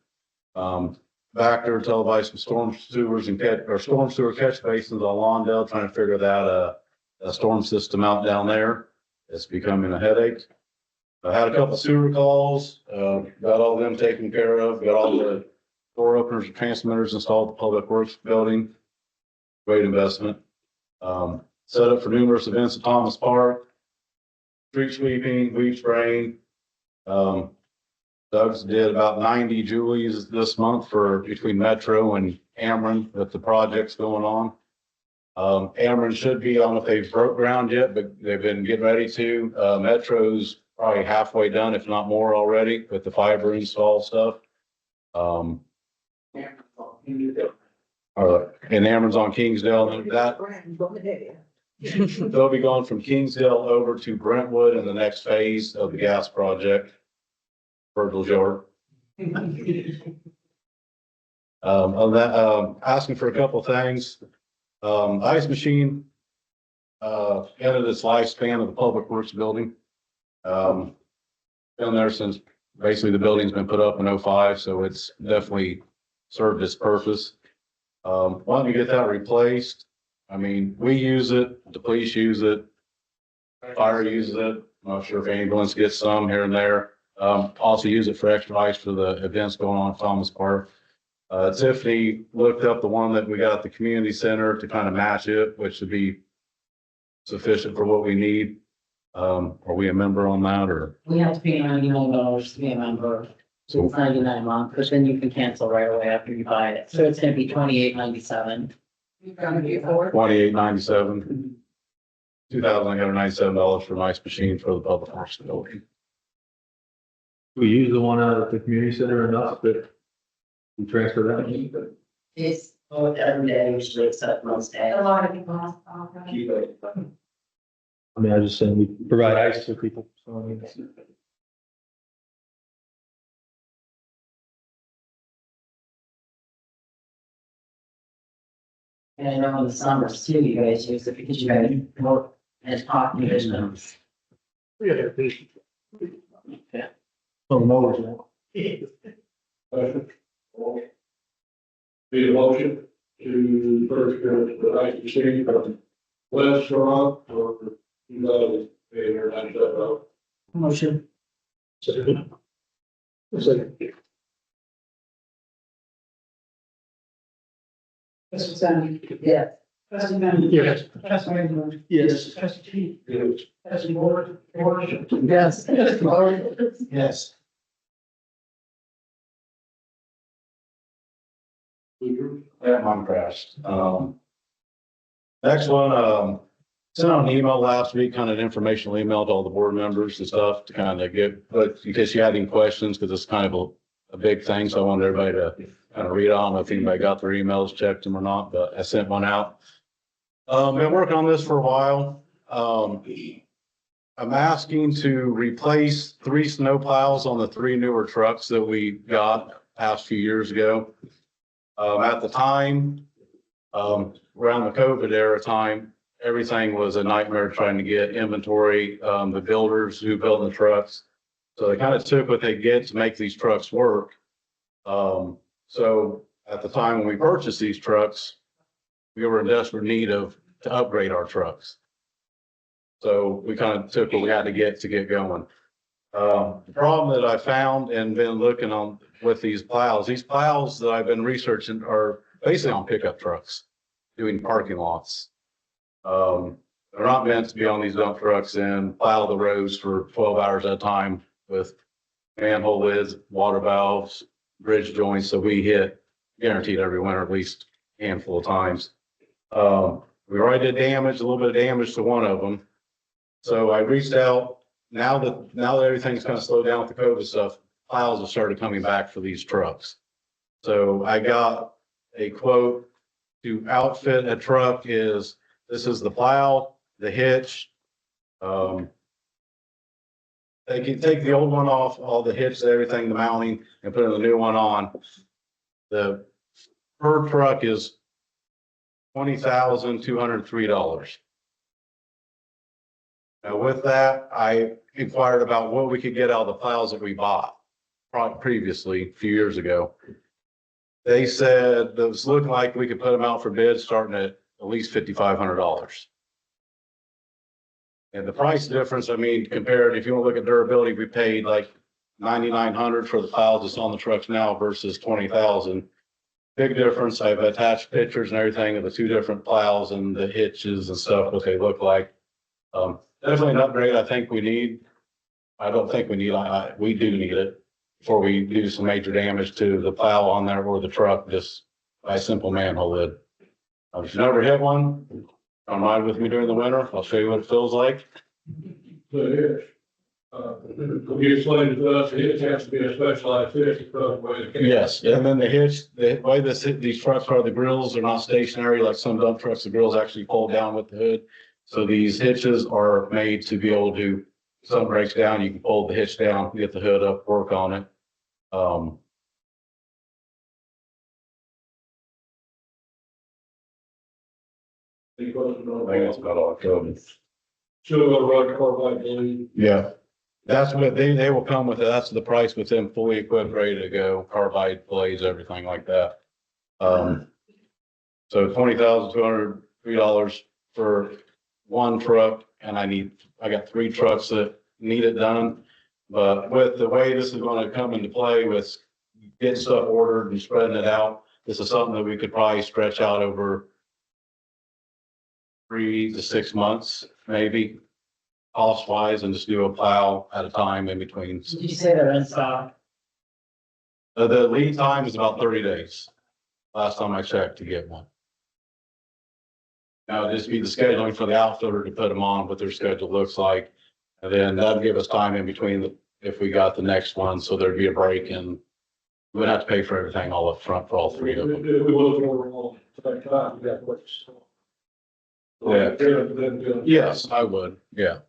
Back there, televised some storm sewers and storm sewer catch basins on Lawndale, trying to figure that, a storm system out down there. It's becoming a headache. I had a couple sewer calls, got all of them taken care of, got all the door openers and transmitters installed at the Public Works building. Great investment. Set up for numerous events at Thomas Park, street sweeping, weed spraying. Doug's did about 90 Julies this month for between Metro and Ameren with the projects going on. Ameren should be, I don't know if they've broke ground yet, but they've been getting ready to. Metro's probably halfway done, if not more already, with the fiber install stuff. And Ameren's on Kingsdale, and that they'll be going from Kingsdale over to Brentwood in the next phase of the gas project. Virgil Shore. On that, asking for a couple things. Ice machine, ended its lifespan of the Public Works building. Been there since basically the building's been put up in 05, so it's definitely served its purpose. Why don't we get that replaced? I mean, we use it, the police use it, fire uses it. I'm not sure if ambulance gets some here and there. Also use it for extra ice for the events going on at Thomas Park. Tiffany looked up the one that we got at the community center to kind of match it, which would be sufficient for what we need. Are we a member on that or? We have to pay $99 to be a member. So it's 99 a month, but then you can cancel right away after you buy it. So it's gonna be $28.97. $28.97. $2,997 for an ice machine for the public works building. We use the one out at the community center enough that we transfer that. It's both every day, usually except most days. A lot of people ask about that. I mean, I just saying we provide ice for people, so I mean. And I know in the summers too, you guys use it because you guys work as hot conditions. Yeah. On the mowers now. Motion. Need a motion to purchase the ice machine from West Strong for $2,897. Motion. Second. Trustee Zani. Yeah. Trustee Benton. Yes. Trustee Raymond. Yes. Trustee Keith. Yes. Trustee Ward. Yes. Yes. That one crashed. Next one, sent out an email last week, kind of an informational email to all the board members and stuff to kind of get, but in case you had any questions, because it's kind of a big thing, so I wanted everybody to kind of read on if anybody got their emails, checked them or not, but I sent one out. Been working on this for a while. I'm asking to replace 3 snow plows on the 3 newer trucks that we got past few years ago. At the time, around the COVID era time, everything was a nightmare trying to get inventory, the builders who build the trucks. So they kind of took what they get to make these trucks work. So at the time when we purchased these trucks, we were in desperate need to upgrade our trucks. So we kind of took what we had to get going. The problem that I found and been looking on with these plows that I've been researching are basically on pickup trucks, doing parking lots. They're not meant to be on these dump trucks and plow the roads for 12 hours at a time with manhole lids, water valves, bridge joints. So we hit guaranteed every winter, at least a handful of times. We already did a little bit of damage to one of them. So I reached out. Now that everything's kind of slowed down with the COVID stuff, plows have started coming back for these trucks. So I got a quote to outfit a truck this is the plow, the hitch. They can take the old one off, all the hitch, everything, the mounting, and put the new one on. The per truck is $20,203. Now with that, I inquired about what we could get out of the plows that we bought previously, a few years ago. They said it was looking like we could put them out for bid starting at least $5,500. And the price difference, I mean, compared, if you want to look at durability, we paid like $9,900 for the plows that's on the trucks now versus $20,000. Big difference. I've attached pictures and everything of the 2 different plows and the hitches and stuff, what they look like. Definitely an upgrade I think we need. I don't think we need, we do need it before we do some major damage to the plow on there or the truck, just by a simple manhole lid. If you've never hit one, come ride with me during the winter. I'll show you what it feels like. The hitch. You explained to us, the hitch has to be a specialized hitch because the way it came. Yes, and then the hitch, the way these trucks are, the grills are not stationary like some dump trucks. The grills actually fold down with the hood. So these hitches are made to be able to, if something breaks down, you can pull the hitch down, get the hood up, work on it. Any questions on I think that's about all I covered. Still gonna run carbide bleed. Yeah, that's what they will come with it. That's the price with them fully equipped, ready to go, carbide blades, everything like that. So $20,203 for one truck, and I got 3 trucks that need it done. But with the way this is going to come into play with getting stuff ordered and spreading it out, this is something that we could probably stretch out over 3 to 6 months, maybe, cost wise, and just do a plow at a time in between. Did you say they're in stock? The lead time is about 30 days. Last time I checked to get one. Now, just be the scheduling for the outfitter to put them on, what their schedule looks like. And then that'd give us time in between if we got the next one, so there'd be a break and we wouldn't have to pay for everything all up front for all three of them. We will go all at the same time, we got what. Yeah. Yes, I would, yeah.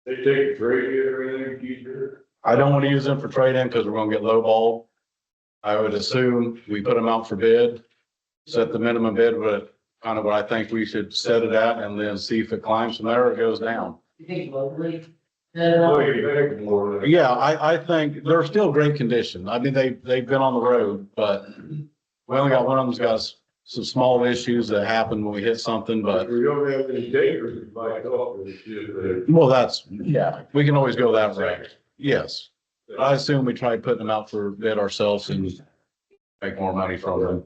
They take a trade or anything, either. I don't want to use them for trade-in because we're gonna get lowballed. I would assume we put them out for bid, set the minimum bid, but kind of what I think we should set it at and then see if it climbs from there or goes down. You think locally? Yeah, I think they're still great condition. I mean, they've been on the road, but we only got one of them's got some small issues that happen when we hit something, but. We don't have any takers, like, oh, Well, that's, yeah, we can always go that way. Yes. I assume we tried putting them out for bid ourselves and make more money from them.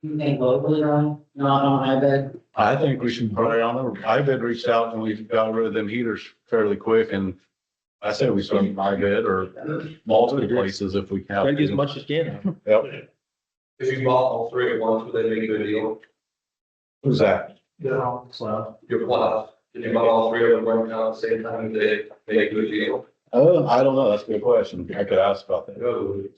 You think locally, Ron? Not on iBid? I think we should probably on them. IBID reached out and we got rid of them heaters fairly quick and I say we start with IBID or multiple places if we have. Try to get as much as you can. Yep. If you bought all three at once, would they make a good deal? Who's that? So, Your plow, if you bought all three of them right now at the same time, they make a good deal? I don't know. That's a good question. I could ask about that.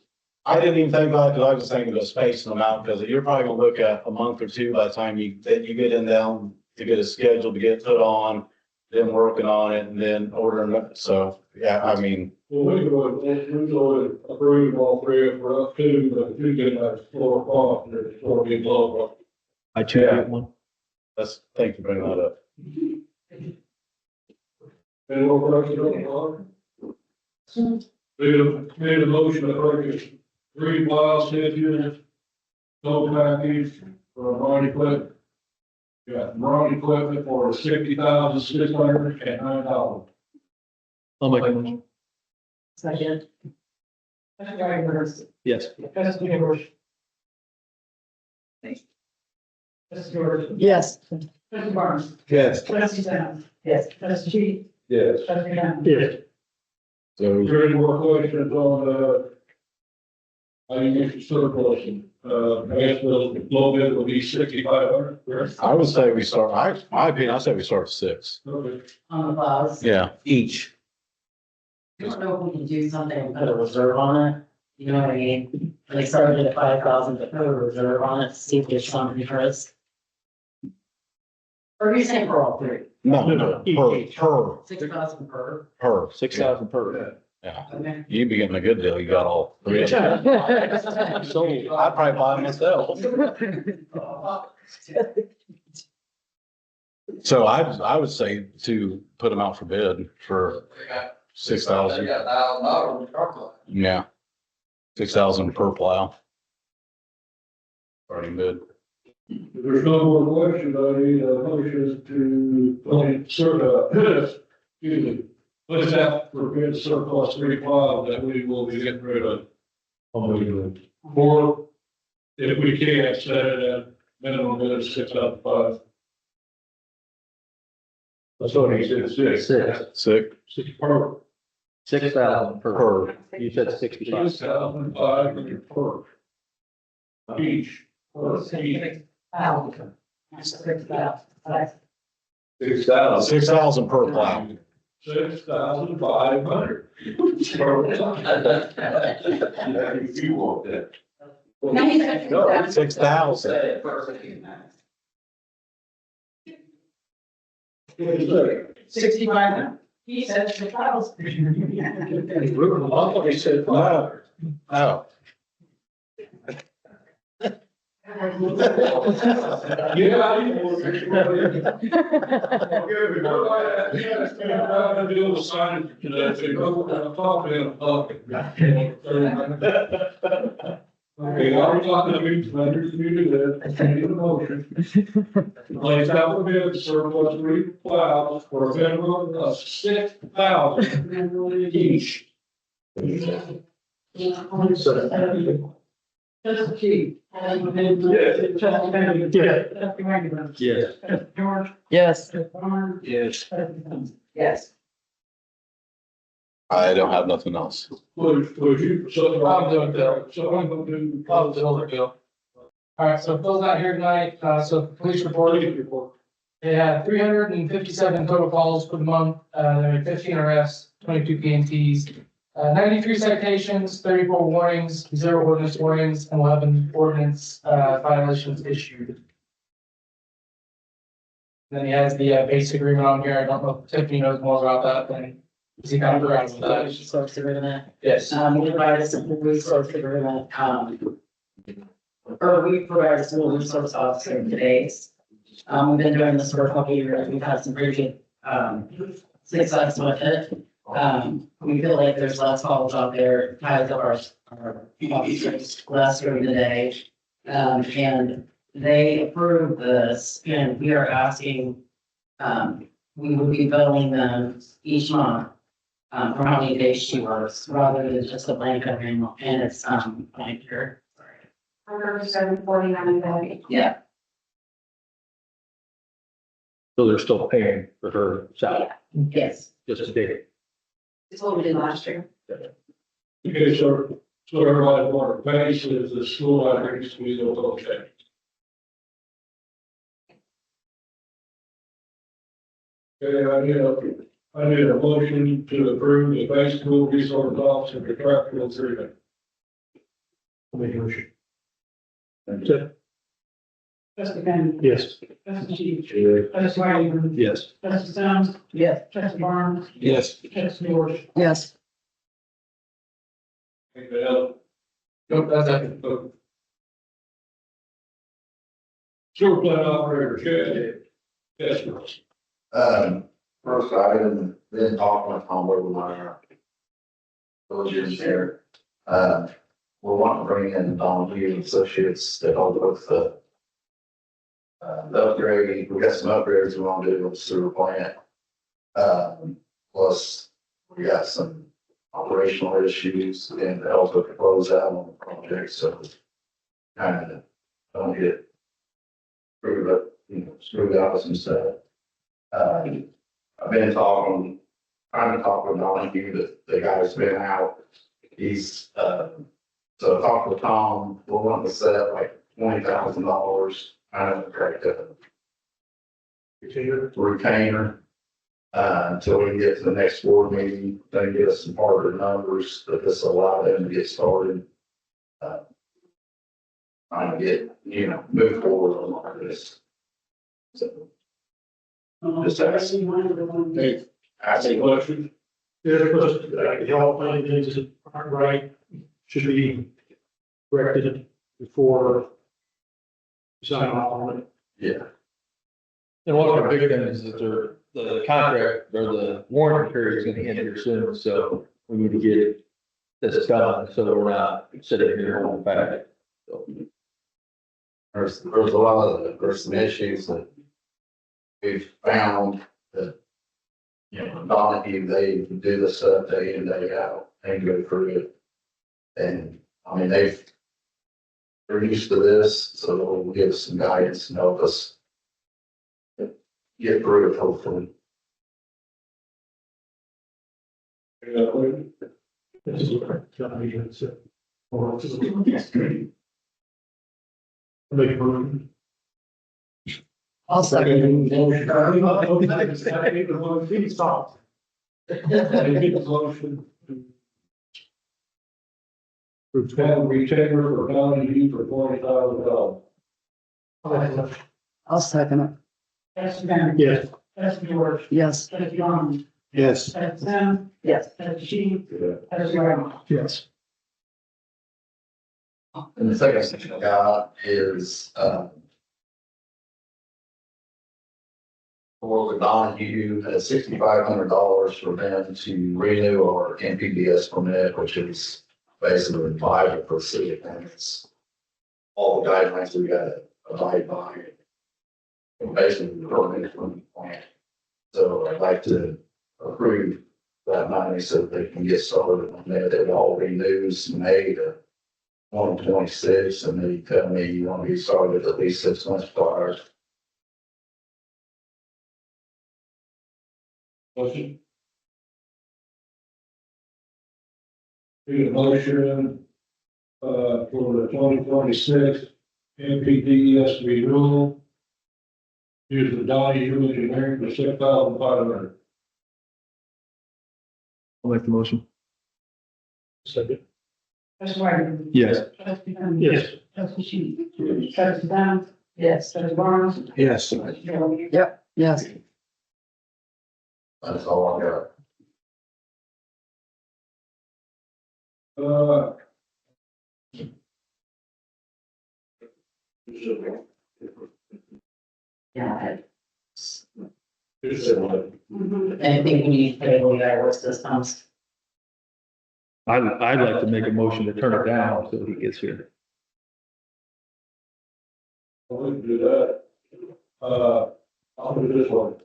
I didn't even think about it because I was just thinking of spacing them out because you're probably gonna look at a month or two by the time you get in down to get a schedule to get put on, then working on it and then ordering it. So, yeah, I mean, well, we go approve all three of for up to, but if you get that floor off, there's going to be low. I choose Yeah. that one. thank you for bringing that up. Any more questions on the made a motion to purchase 3 plow schedules, tow package for Ron equipment. Yeah, Ron equipment for $60,609. I'll make a motion. Second. Yes. Trustee George. Trustee George. Yes. Trustee Barnes. Yes. Trustee Sam. Yes. Trustee Cheat. Yes. Trustee Young. Yes. So, Is there any more questions on, how you use the surplus? I guess the low bid will be 6,500, correct? I would say we start, my opinion, I say we start at 6. Okay. On the plows. Yeah, each. I don't know if we can do something and put a reserve on it. You know what I mean? Like started at 5,000, but put a reserve on it to see if there's some interest. Or are you saying for all three? No, per. 6,000 per? 6,000 per. Yeah, Okay. you'd be getting a good deal. You got all three. Sold. I'd probably buy them myself. So I would say to put them out for bid for 6,000. $1,000. Yeah. 6,000 per plow. Already bid. If there's no more questions, I need a motion to, excuse me, let's have for bid surplus 3 plows that we will be getting rid of. Or if we can, set it at minimum bid of 6,500. That's what he said, 6. Six. 6 Per. 6,000 per. per. You said 65. 6,500 per. Each. Per each. 6,000 per plow. 6,500. If you want that. No, 6,000. 65. He said 6,000. He said No. Oh. Yeah. I'm doing the sign today, so I'm talking Okay, I'm talking to you, under you do that, I need a motion. Place out the bid surplus 3 plows for a minimum of 6,000 each. Trustee Cheat. Yes. Trustee Benjamin. Trustee Wagner. Yes. Trustee George. Yes. Trustee Barnes. Yes. Trustee Thomas. Yes. I don't have nothing else. Would you, so I'm gonna do. Bill. All right, so Phil's not here tonight, so police report. They had 357 total calls for the month, there were 15 arrests, 22 PNTs, 93 citations, 34 warnings, 0 ordinance warnings, and 11 ordinance, violations issued. Then he has the, base agreement on here, I don't know if Tiffany knows more about that than, is he kind of around with that? Resource agreement. Yes. We provide a simple resource agreement, or we provide a simple resource officer today's. We've been doing this for a couple of years. We've had some pretty good, success with it. We feel like there's less calls out there, ties up our officers less during the day. And they approved this and we are asking, we would be billing them each month. For how many days she works, rather than just a blanket agreement, and it's, blank here. $107.49 a day. Yeah. So they're still paying for her salary, Yes. just a day. It's what we did last year. Okay, so everybody want to base is the school libraries, we don't okay. Okay, I need a motion to approve the base school resource officer contractual agreement. Make a motion. Trustee Benton. Yes. Trustee Cheek. Trustee White. Yes. Trustee Jones. Yes. Trustee Barnes. Yes. Trustee George. Yes. Anything else? Nope, that's it. Sewer plant operator, Chad. Yes, sir. First item, been talking with Tom over my village engineer. We want to bring in Don Hughes Associates to help with the upgrade. We got some upgrades we want to do with the sewer plant. Plus, we got some operational issues and to help with the closeout on the project, so kind of don't get screwed up, screwed out with some stuff. I've been trying to talk with Donahue, but the guy's been out. He's, so I talked with Tom, we'll want to set like $20,000, kind of correct retainer. Until we can get to the next board meeting, then get us some harder numbers that this allow them to get started. Trying to get, move forward on all this. So. Just ask. Hey, ask a question. Yeah, but y'all find things that aren't right, should be corrected before you sign off on it. Yeah. And one of our big things is that the contract or the warranty period is gonna end here soon, so we need to get this done, so that we're not sitting here holding back. So, There's there's some issues that we've found that, Donahue, they do this stuff day in, day out, and go through it. And, I mean, they're used to this, so they'll give us some guidance and help us get through it, hopefully. Any other question? this is what John Megan said. Or this is- Make a motion. I'll second. Please stop. Make a motion to have a retainer for Donahue for $20,000. I'll second it. Trustee Benton. Yes. Trustee George. Yes. Trustee Barnes. Yes. Trustee Sam. Yes. Trustee Cheek. Yeah. Trustee White. Yes. And the second thing I got is, for the Donahue, $6,500 for them to renew our NPDS permit, which is basically vital for city limits. All the guidelines we gotta abide by. And basically, the permit from the plant. So I'd like to approve that money so that they can get started on that. It all renews May to 1/26, and they tell me you want to be started at least 6 months prior. Motion. Need a motion, for the 2026 MPDES renewal. Use the Donahue Engineering for $6,500. I'll make the motion. Second. Trustee Ryder. Yes. Trustee Henry. Yes. Trustee Sheet. Trustee Downs. Yes. Trustee Barnes. Yes. Trustee Jones. Yep, yes. That's all I got. Yeah, Mhm. I think we need to table the iOS systems. I'd like to make a motion to turn it down until he gets here. We can do that. I'll do this one.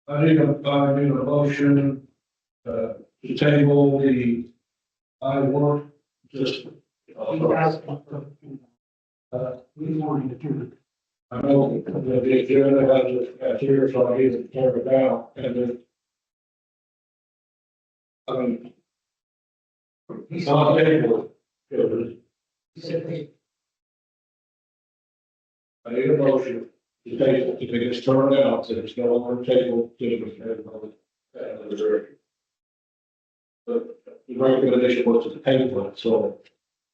I need a motion, to table the I work system. We wanted to turn it. I know that the agenda has here, so I need to tear it down, and then. It's not table. I need a motion to table, if it gets turned out, that it's no longer table, the recommendation was to table it, so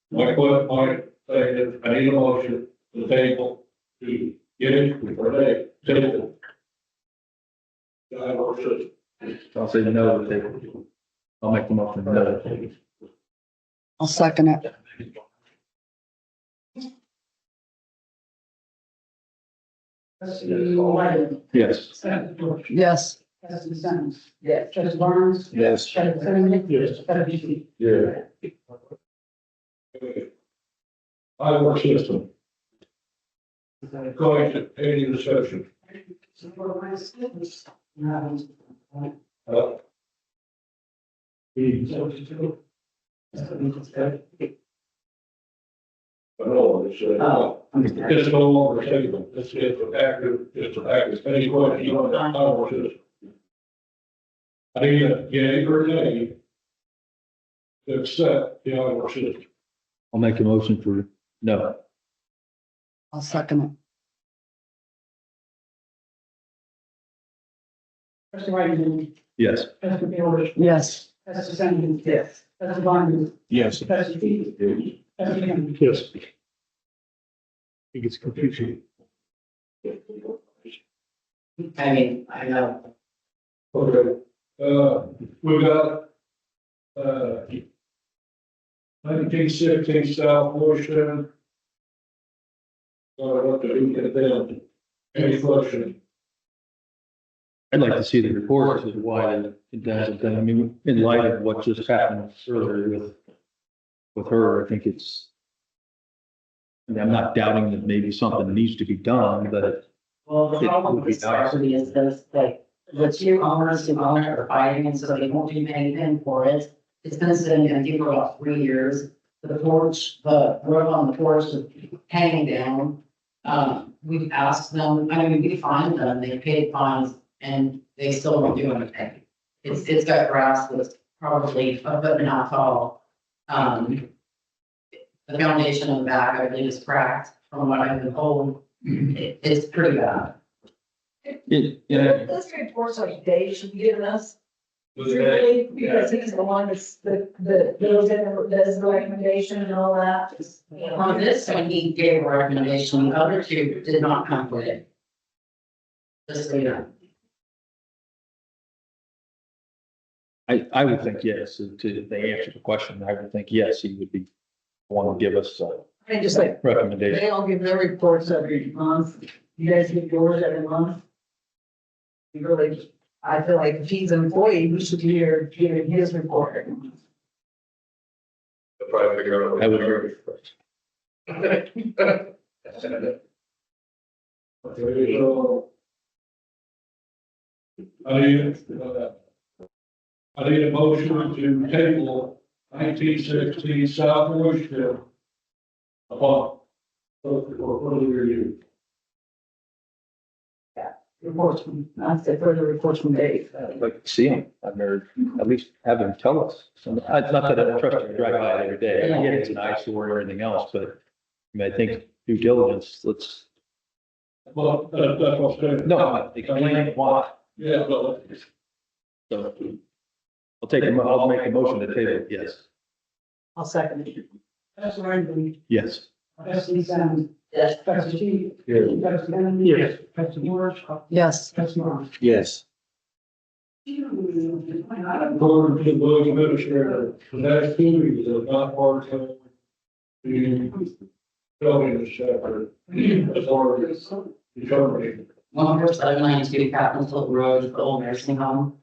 my thing is, I need a motion to table to get it for a table. I work system. I'll say no to table. I'll make the motion no to table. I'll second it. Trustee Ryder. Yes. Trustee George. Yes. Trustee Simmons. Yes. Trustee Barnes. Yes. Trustee Henry. Yes. Trustee Sheet. Yeah. I work system. Going to any discussion. No, it's no longer table, it's active, any question you want, I work system. I need a yea or nay to accept the I work system. I'll make a motion for no. I'll second it. Trustee Ryder. Yes. Trustee George. Yes. Trustee Simmons. Yes. Trustee Barnes. Yes. Trustee Sheet. Trustee Henry. Yes. It gets confusing. I mean, I know. Okay, we got, 1916 South Washington. What to do with them? Any question? I'd like to see the report as to why it doesn't, I mean, in light of what just happened earlier with her, I think it's. I mean, I'm not doubting that maybe something needs to be done, but Well, the problem with this property is this, like, the two owners who own it are fighting, and so they won't do anything for it. It's been sitting empty for about 3 years. The porch, the roof on the porch is hanging down. We've asked them, I mean, we fined them, they paid fines, and they still won't do anything. It's got grass that's probably a foot and a half tall. The foundation on the back, I believe, is cracked from what I've been told. It's pretty bad. yeah, This report's like Dave should be giving us, Was really, because he's the one that's, that goes in and does the recommendation and all that. On this one, he gave a recommendation, the other two did not come with it. Just so you know. I would think yes, to they answer the question, I would think yes, he would be one to give us a And just like, recommendation. they all give their reports every month, you guys give yours every month. You really, I feel like if he's an employee, we should hear his report every month. Probably figure out. I would agree. Okay, so. I need a motion to table 1916 South Washington. Upon. What do we review? Reports from, I'd say further reports from Dave. I'd like to see him, I've never, at least have him tell us. Not that I trust him to drive by it every day, I get it's an eyesore or anything else, but I mean, I think due diligence, let's, Well, that's what's good. no, explain why. Yeah, but So I'll make a motion to table, yes. I'll second it. Trustee Rankin. Yes. Trustee Sam. Yes. Trustee Chi. Yes. Trustee Henry. Yes. Trustee Moore. Yes. Trustee Ron. Yes. according to the village administrator, the next 2 weeks is not part-time. The building is separate, as already determined. 14792 Captain Tilton Road, is the old nursing home.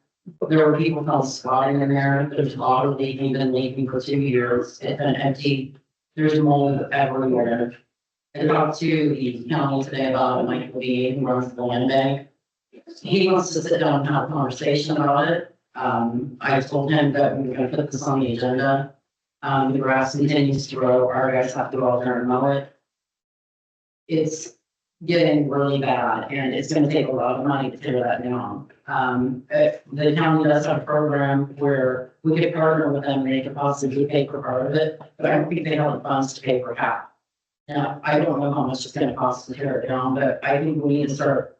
There were people found squatting in there. There's a lot of leaking, been leaking for 2 years. It's been empty. There's mold everywhere. I talked to the county today about Michael B. who runs the land bank. He wants to sit down and have a conversation about it. I told him that we're gonna put this on the agenda. The grass continues to grow. Our guys have to go out there and mow it. It's getting really bad and it's gonna take a lot of money to tear that down. If the county does have a program where we could partner with them, they could possibly pay for part of it, but I don't think they have the funds to pay for half. Now, I don't know how much it's gonna cost to tear it down, but I think we need to start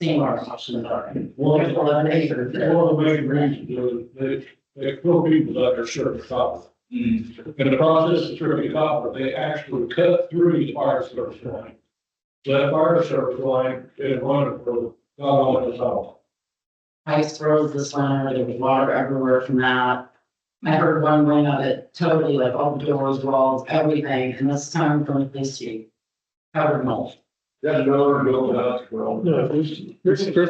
seeing our options are. Well, there's 11 acres there. One of the main reasons is they throw people that are certain copper. In the process of stripping copper, they actually cut through the fire service line. That fire service line is running for not only the south. Ice froze this winter, there was water everywhere from that. I heard one ring of it totally, like all the doors, walls, everything, and this time from the police chief. Covered in mold. That's another building house, well. No, Chris, is there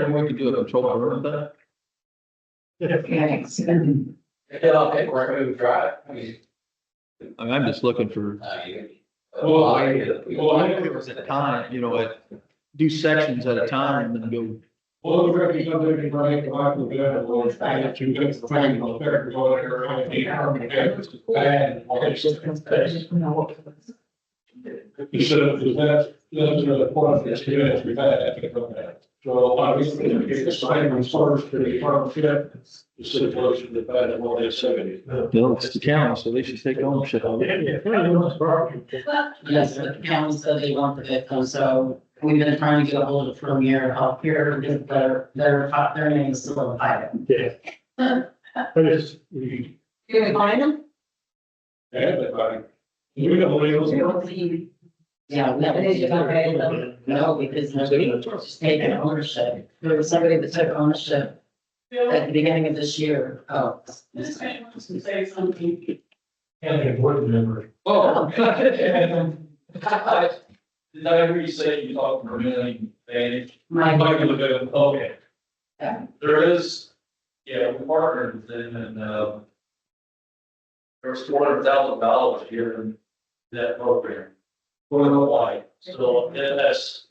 anything we can do to control burn that? Yeah, paperwork, we would try. I mean, I'm just looking for, Well, I think there was a time, do sections at a time and then go. well, the record comes in and running the Michael Bell, or it's you get the thing on there, go there, and the department gets bad. That's the point that's good, we've had. So I was thinking it's the same as first to the department, the situation that bad in all this 70s. No, it's the county, so they should take ownership of it. Yes, the county said they want the victim, so we've been trying to get a hold of Premier Health Care, because their name is still in item. Yeah. But it's, we Can we find them? have it, but we don't believe. Yeah, we haven't. No, because nobody just taken ownership. There was somebody that took ownership at the beginning of this year. Oh. Say something. And board member. Oh. Did I hear you say you talked for a minute, advantage? Okay. Yeah. There is, yeah, we partnered with them and, there's $400,000 here in that program. Well, why? So that's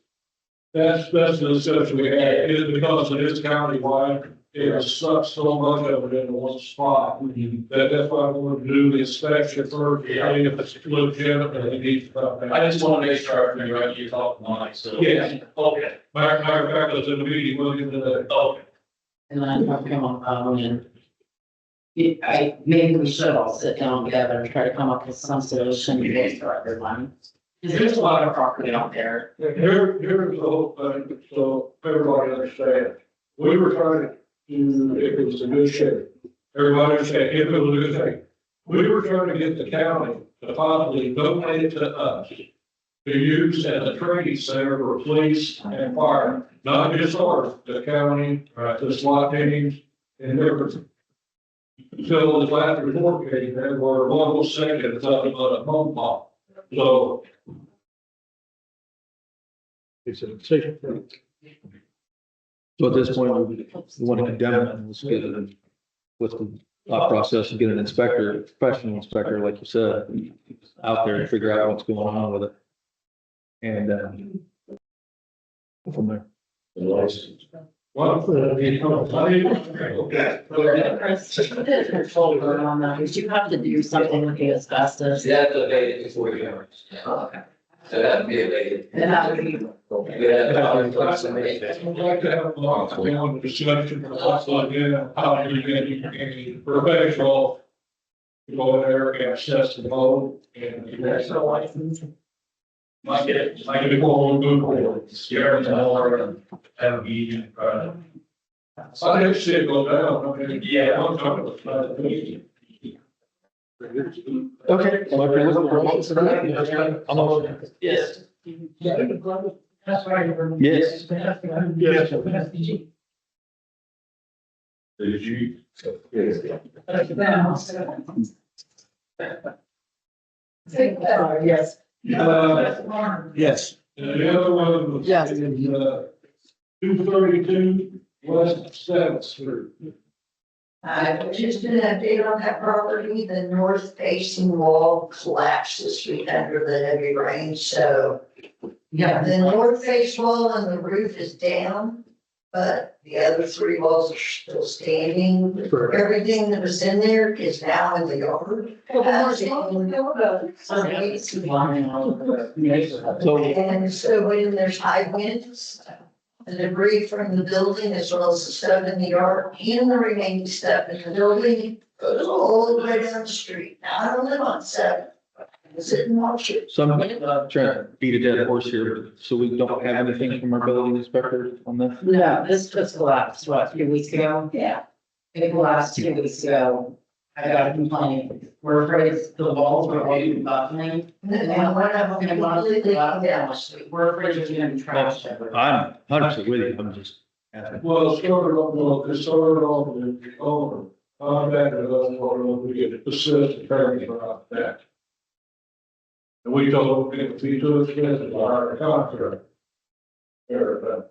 the discussion we had, is because it is countywide, it has sucked so much of it into one spot. That's why we want to do the inspection first, if it's legitimate, and it needs to come back. I just want to make sure I figure out you talk mine, so. Yes. Okay. Matter of fact, I was in a meeting with him today. Okay. And then I talked to him on the phone and maybe we should all sit down together and try to come up with some solution to this for everyone. Because there's a lot of property out there. Here's the whole thing, so everybody understands. We were trying to, if it was a good shape, everybody understand, if it was a good shape. We were trying to get the county to possibly donate it to us to use as a training center for police and fire, not just ours, the county, the SWAT teams, and different. So the last report came, there were one was second, it's nothing but a phone call. So it's a safe thing. So at this point, we want to condemn it and let's get it with the thought process and get an inspector, professional inspector, like you said, out there and figure out what's going on with it. And, go from there. Well, okay. Control burn on that, because you have to do something with the asbestos. that's abated before you go. Okay. So that would be abated. And that would be. We had a I'd like to have a long discussion, also again, how do you get a professional go in there and assess the load and that's the license. Might get a call, good call, scare the hell out of them, have a meeting, I didn't see it go down, I mean, yeah, I'm talking about the Okay. Well, if you're looking for a motion for that, I'm on. Yes. That's right. Yes. Yes. Did you? Yes. Yes. And the other one was. Yes. Is, 232 West 7th Street. Just an update on that property, the north facing wall collapsed this week under the heavy rain, so. Yeah, the north face wall and the roof is down, but the other three walls are still standing. Everything that was in there is now in the yard. And so when there's high winds, the debris from the building as well as the stuff in the yard and the remaining stuff in the building goes all the way down the street. Now, I don't live on 7th. I sit and watch it. So I'm trying to beat a dead horse here, so we don't have anything from our building inspector on this? No, this just collapsed, what, 3 weeks ago? Yeah. It collapsed 2 weeks ago. I got a complaint. We're afraid the walls are all buckling. And one of them And one of them completely collapsed down. collapsed. We're afraid it's gonna be trashed everywhere. I'm 100% with you, I'm just asking. Well, it started off with the owner, contacted us, or we get assist attorney about that. And we told them if we too expensive, our contract. So,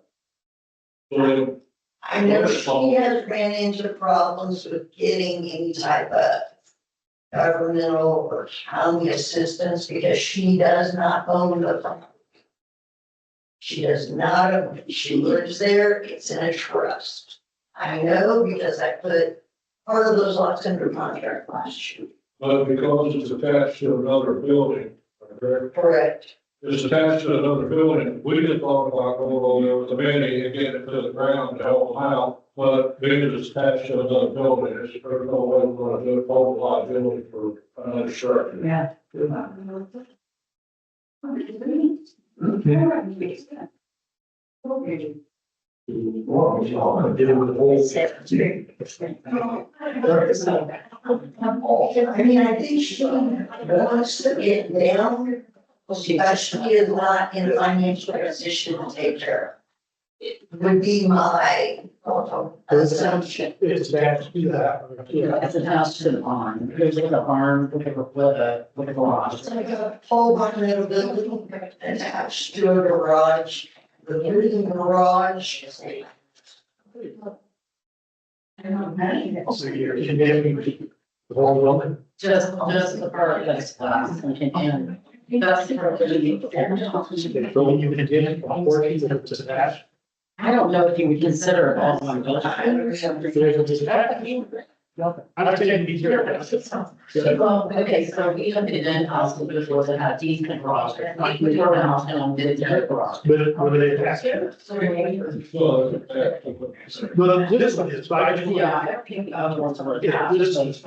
I know she has ran into problems with getting any type of governmental or county assistance because she does not own the property. She does not own it. She lives there. It's in a trust. I know because I put part of those lots under contract last year. but because it's attached to another building, correct? Correct. It's attached to another building, we just thought about going over there with the mini and getting it to the ground to help them out. But being it's attached to another building, it's, there's no way we're gonna do a total liability for another structure. Yeah. I mean, I think she wants to get down, but she is not in a financial position to take care of. It would be my assumption. It's attached to that. It's attached to the barn. There's like a barn with a garage. It's like a whole bunch of building attached to a garage. The living garage is like. So you're condemning the whole building? Just the part that's glass and that's the part that you. So when you condemn a portion that it's attached? I don't know if you would consider it all one building. I'm not saying be careful. Well, okay, so we looked at an house before that had decent garage. Like we tore the house down, did the garage. But were they attached? So, it's attached. Well, this one is, but I just. Yeah, I think other ones were Yeah, attached. this one's.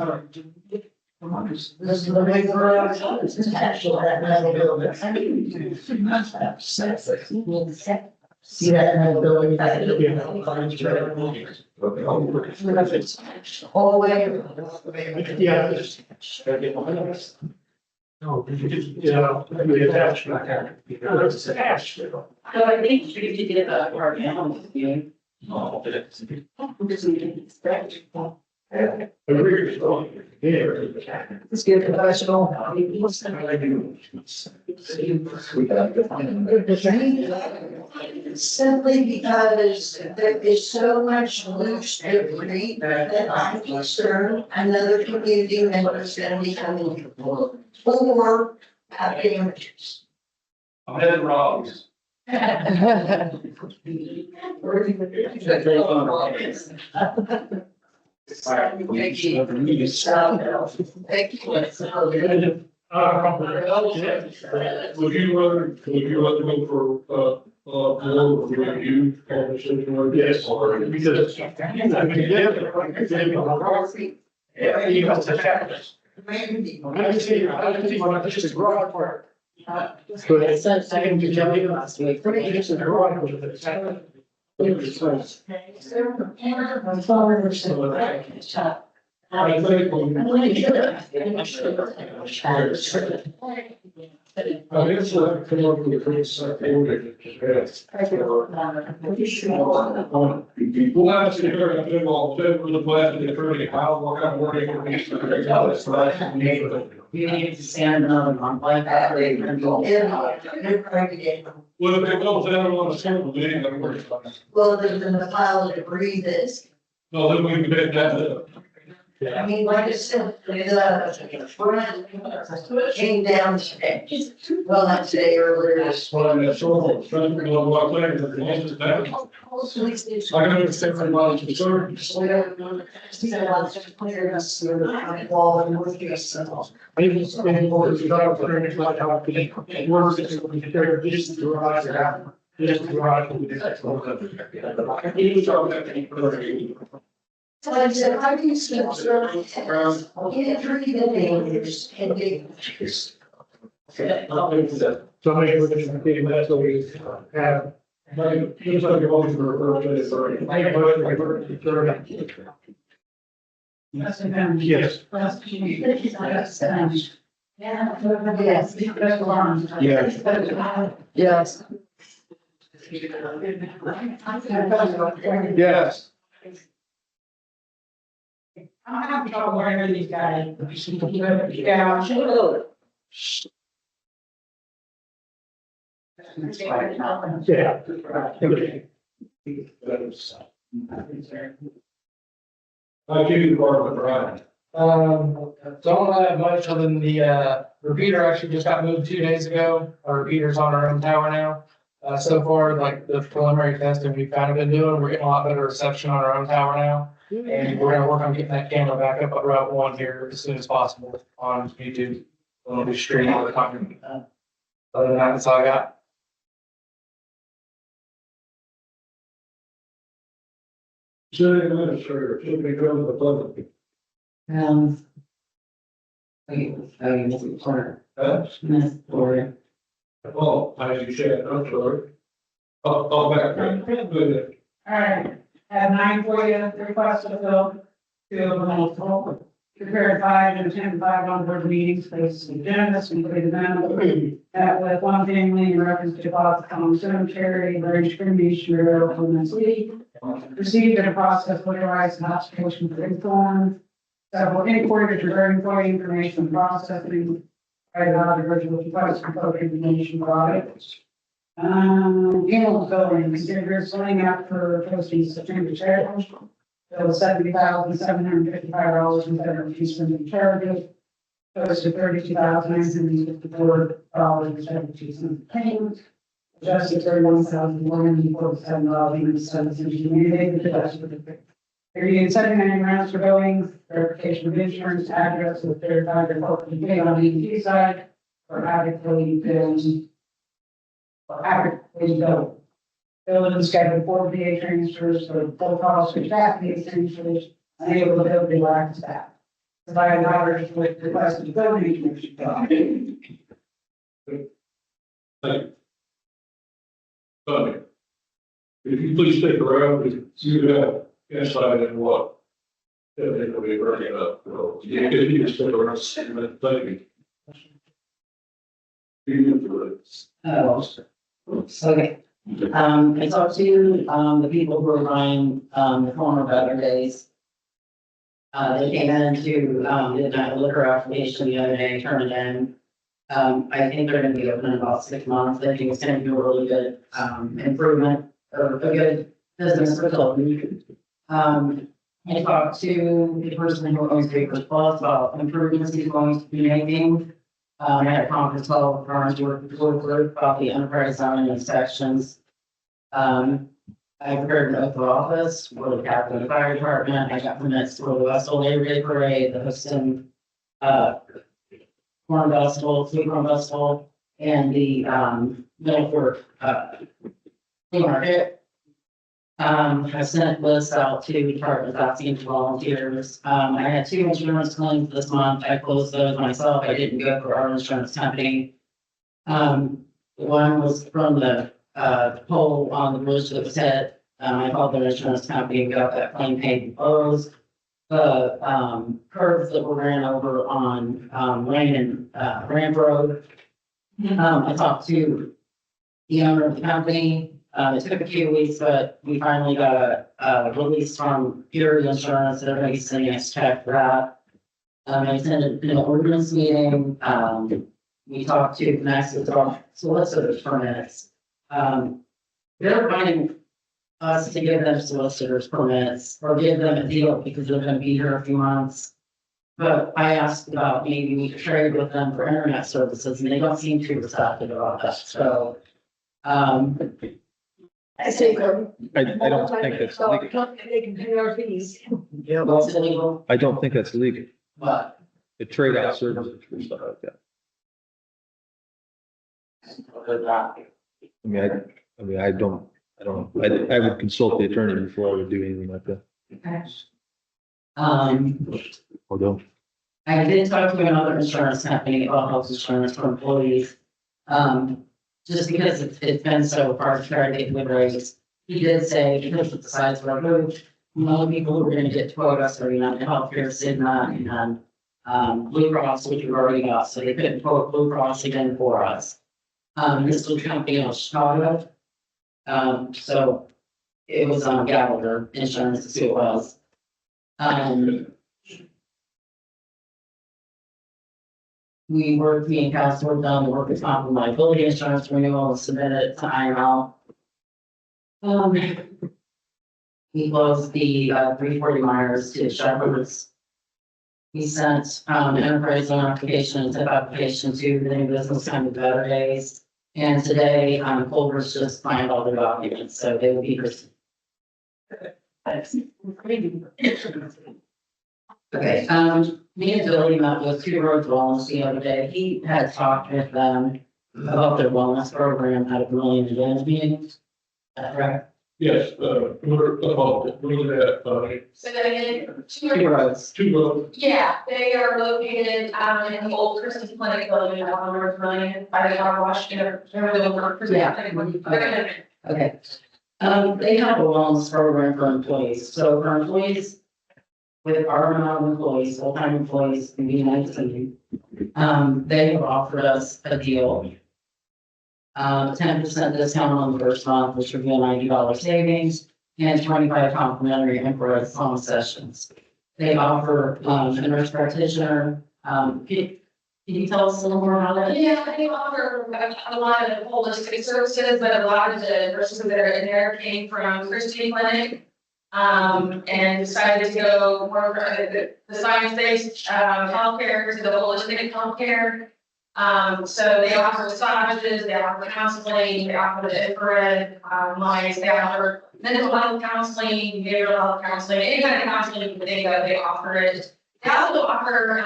This is the big garage, it's attached to that metal building. See that metal building? All the way. Yeah. No, yeah, we attached like that. It's attached. So I think you could get that part down with you. Let's get professional. Simply because there is so much loose debris that I'm concerned another community member is gonna be coming or have damages. I'm heading Rollins. Thank you. Would you rather go for, more review on the situation? Yes, Or- because. I mean, yeah, you know, it's attached. Maybe. I just see when I just garage part. But I said, second to Joey last week. Just a garage with it. I think, I guess we'll have to come up with a pretty set order. We'll have to figure out, we'll with the plan to the attorney, how, what kind of wording it needs to be. You need to stand another month like that. Well, if it Well, if it goes down on a single meeting, then we're fine. there's in the pile of debris that's, No, then we can pick that up. I mean, like I said, the front came down today. Well, not today, earlier this. Well, I mean, it's all, especially when I'm like, the answer's down. I can understand from my concern. I even spend more than $2 for it, like how I could work it, we could carry this to the garage or out. Just the garage. So I said, how do you spell service? Injury the neighbors and neighbors. So I make that's what we have. Just like you're always referring to it, sorry. I have a motion to refer to third. Yes. Yes. Yes. Yes. I'm having trouble wearing these guys. Yeah. I give you part of it, Brian. Don't have much other than the, repeater actually just got moved 2 days ago. Our repeater's on our own tower now. So far, like the preliminary testing we've kind of been doing, we're getting a lot better reception on our own tower now. And we're gonna work on getting that camera back up at Route 1 here as soon as possible on YouTube. We'll be streaming all the time. Other than that, that's all I got. City administrator, should we go to the public? Missing corner. Huh? Or. Oh, I said, I'm sorry. Back. Good. All right, at 9:40, request to fill two of the multiple. Prepare 5 and 10 on-board meetings, places and agendas, completed them. That with one family in reference to Fox Common Cemetery, range cremation, burial, from this week. Received and processed liquor rights and application for informed. Several inquiries regarding employee information processing. Right out of original request for public information products. Animal building, consider selling out for posting September charge. Bill $70,755 and 72 charges. Posted $32,954 and 72 payments. Adjusted $31,147 community. Reviewed 79 rounds for billing, verification of insurance, address with verified corporate pay on the ET side, or adequately bills. Or adequately billed. Billed and scheduled 4 VA transfers for full cost of staff VA transfers, unable to bill the lack of staff. Provided hours with requested billing information. Tony. If you please stick around, you have insight in what. They will be bringing up, if you stick around, thank you. Okay. I talked to, the people who are buying, the former Better Days. They came in to, did a liquor application the other day, turned it in. I think they're gonna be open in about 6 months. I think it's gonna be a really good, improvement or a good business for Tilton. I talked to the person who owns Bakers Plus about improvements he's going to be making. I had a conference call with Farnsworth group about the enterprise zoning inspections. I prepared an oath of office for the captain of the fire department. I got permits for the Westall Labor Day Parade, the Houston, Corn Festival, Sweet Corn Festival, and the, Middle Fork, flea market. I sent lists out to departments asking for volunteers. I had 2 insurance claims this month. I closed those myself. I didn't go for our insurance company. One was from the, pole on the bridge that was hit. I called their insurance company, we got that claim paid and closed. The, curves that were ran over on, Rain and, Ramp Road. I talked to the owner of the company. It took a few weeks, but we finally got a release from Purity Insurance. Everybody's sending us a check for that. I attended an ordinance meeting. We talked to Max about solicitors permits. They're finding us to give them solicitors permits or give them a deal because they're gonna be here a few months. But I asked about maybe we could trade with them for internet services and they don't seem too receptive about that, so. I say, go. I don't think that's legal. They can pay our fees. Yeah, that's illegal, I don't think that's legal. but. The trade out services for stuff like that. I would consult the attorney before I would do anything like that. Although, I did talk to another insurance company about health insurance for employees. Just because it's been so hard to try to get good rates. He did say, because of the size of our group, most people who were gonna get quotas are, healthcare, Cigna, and Blue Cross, which we've already got, so they couldn't quote Blue Cross again for us. This was a company out of Chicago. So it was on Gallagher Insurance, to see what it was. Me and Council worked on the workers' comp and liability insurance renewal and submitted it to IML. We closed the 340 Myers to Shepherd's. We sent enterprise loan application and tip application to the new business kind of better days. And today, Culver's just signed all the documents, so they will be received. Okay, me and Billy met with Two Roads Wellness the other day. He had talked with them about their wellness program at a million event meetings. Right? Yes, we're at, So that again, Two Roads. 2 roads. yeah, they are located, in the old Trustee Clinic building on North Million by the car wash, remember the old Trustee Yeah. Clinic? They're Okay. They have a wellness program for employees. So for employees with our amount of employees, full-time employees in the United States, they have offered us a deal. 10% discount on the first month, which would be a $90 savings, and 25 complimentary infrared phone sessions. They offer, a nurse practitioner. Can you tell us a little more about that? Yeah, they offer a lot of holistic services, but a lot of the nurses that are in there came from Trustee Clinic. And decided to go more for the science-based, healthcare to the holistic healthcare. So they offer massages, they offer counseling, they offer the infrared, lights, they offer mental health counseling, behavioral health counseling, any kind of counseling they offer it. They also offer,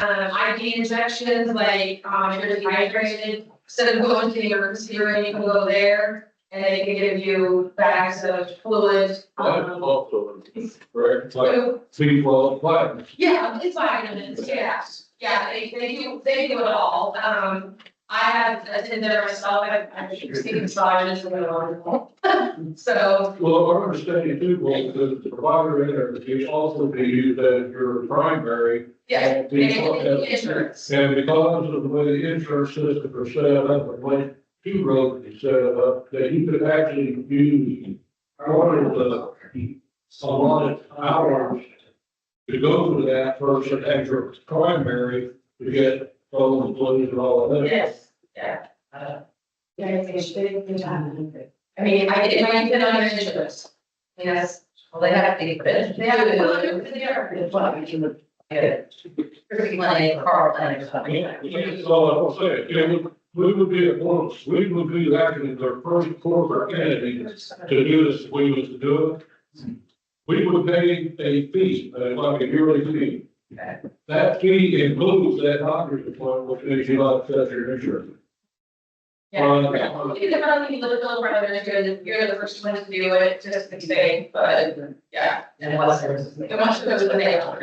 IV injections, like, if you're dehydrated, instead of going to the emergency room, you can go there. And they can give you bags of fluid. Also, correct, like, C12 platinum. Yeah, it's vitamins, yeah. Yeah, they do it all. I have attended there myself, I've received massages and they're wonderful. So, Well, our understanding too, well, the provider in there, they also be used as your primary. yeah, they get insurance. And because of the way the insurance system are set up, and when 2 roads is set up, that you could actually use part of the allotted hours to go to that person as your primary to get phone employees and all of that. Yes, yeah. Yeah, it's good time. I mean, I did on their insurance. Yes, well, they have to get it. They have to, they are. It's what we can get. Pretty money, car plan or something. So I'm saying, we would be we would be actually their first corporate entity to do this, if we was to do it. We would pay a fee, like a yearly fee. That fee includes that doctor's appointment, which means you not set your insurance. Yeah. You can probably look a little further, you're the first one to do it, just to say, but, yeah. And unless there's. Unless there's a day out.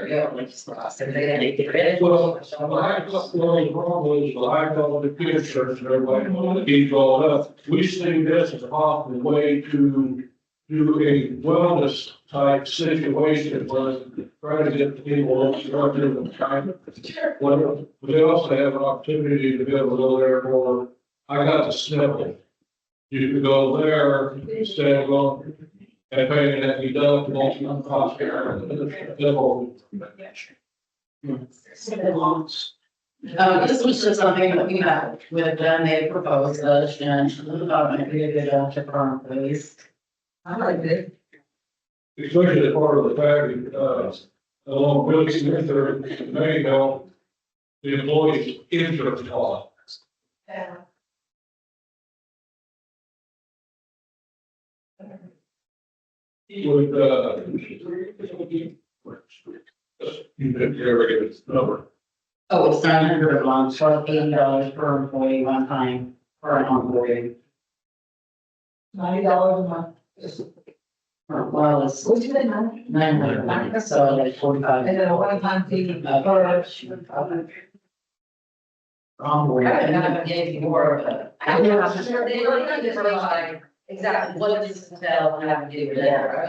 Well, I got one problem is I call the kids church and everybody keeps all up. We see this as a possible way to do a wellness type situation, but try to get the people structured and kind. But they also have an opportunity to be able to go there for, I got the sniffle. You can go there instead of going and paying that deductible on cost care. This was just something that we had with them, they proposed this, and we thought it might be a good option for our employees. I like it. Especially as part of the fact, along with the may help the employees insurance costs. Yeah. With, you ever get this number? Oh, it's $900 a month, so $80 per employee one time for an onboarding. $90 a month. Well, it's $900, so like 45. And then a one-time fee. Onboarding. Gave you more of a. I don't know, sure, they really need to provide exactly what this entail and how to do it there.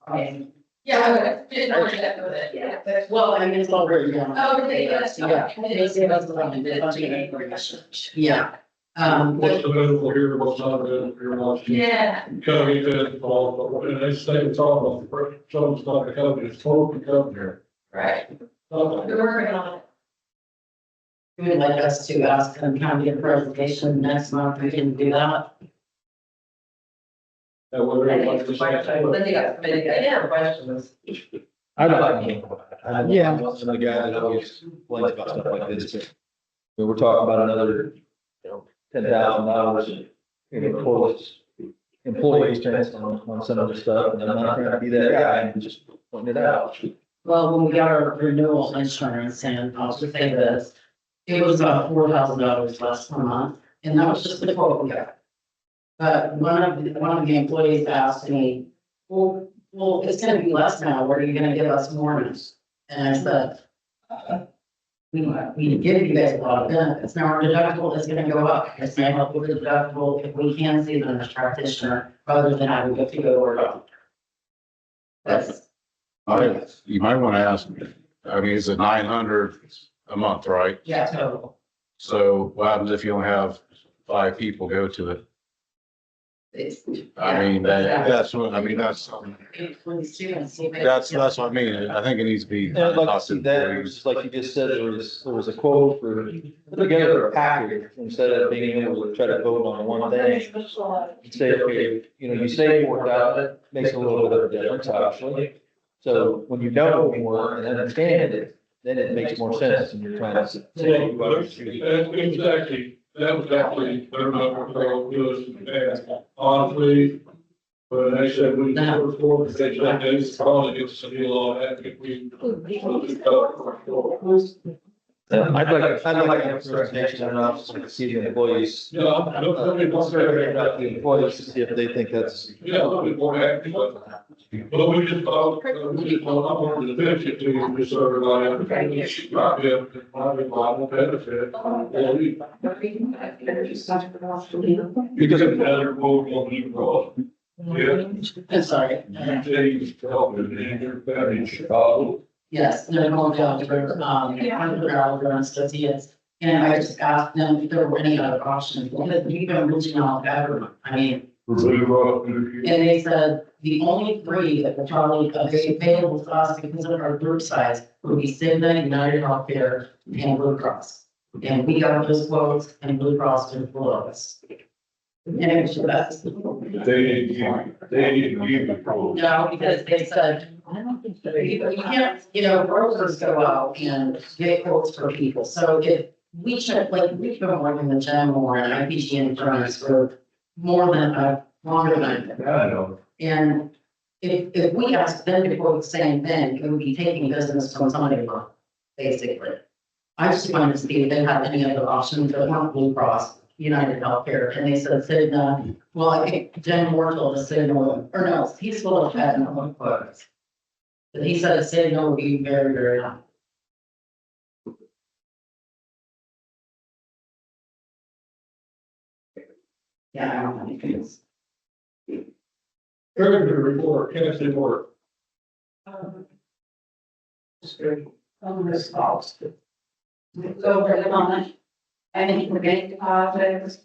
I mean, Yeah, okay, more depth with it, yeah. Well, I mean, it's all written down. Oh, okay, that's. Yeah, they gave us the budget information. Yeah. What's available here, what's not available here, what's. Yeah. County does all, and they say it's all about the first, so it's not the county, it's totally covered here. Right, Okay. we're working on it. We would like us to ask them kind of get a presentation next month, we can do that. That would really like to say. Then you got committee, yeah, questions. I'd like to. Yeah. I'm the guy that always complains about stuff like this. We're talking about another, $10,000 employees spent on some of the stuff, and I'm not trying to be that guy and just pointing it out. Well, when we got our renewal insurance, and I'll just say this, it was about $4,000 less per month, and that was just the quote we got. But one of the employees asked me, well, it's gonna be less now, where are you gonna give us more? And I said, we give you guys a lot of benefits, now our deductible is gonna go up, it's gonna help with the deductible if we can see the nurse practitioner, rather than having to go to our doctor. That's, You might want to ask, I mean, is it 900 a month, right? yeah, total. So what happens if you only have 5 people go to it? I mean, that's what I mean. I think it needs to be. And I'd like to see that, it was just like you just said, there was a quote for, put together a package instead of being able to try to vote on one thing. Say, okay, you save $4,000, makes a little bit of a difference, obviously. So when you know more and understand it, then it makes more sense and you're trying to say. Exactly, that was actually, their number, so it was, honestly, but they said we, they said it's probably gets a deal on that if we. I'd like to have a presentation and also see the employees. Yeah, I don't think it's Survey about the employees to see if they think that's. yeah, a little bit more active, but we just thought, we just want, I wanted to finish it to you, just sort of like, might be a lot more benefit. Because of the other vote on the cross. Yeah. I'm sorry. They help with the Chicago. Yes, they're going down to their, $100 associates. And I just asked them if there were any other options, because we've been reaching out to everyone. I mean, and they said the only 3 that were probably available to us because of our group size would be Cigna, United Healthcare, and Blue Cross. And we got those quotes, and Blue Cross was below us. And it was the best. They need to give the. No, because they said, you can't, brokers go out and get quotes for people, so if we should, like, we've been working the gym or an IPG insurance for more than, longer than. I know. And if we asked them to quote the same thing, it would be taking business from somebody else, basically. I just wanted to see if they had any other options, but not Blue Cross United Healthcare, and they said Cigna, well, I think Jen Moore told us Cigna, or no, he's full of that in one quote. But he said Cigna would be very, very high. Yeah, I don't know anything else. Treasurer report, Tennessee board. Over the month, I think the bank deposits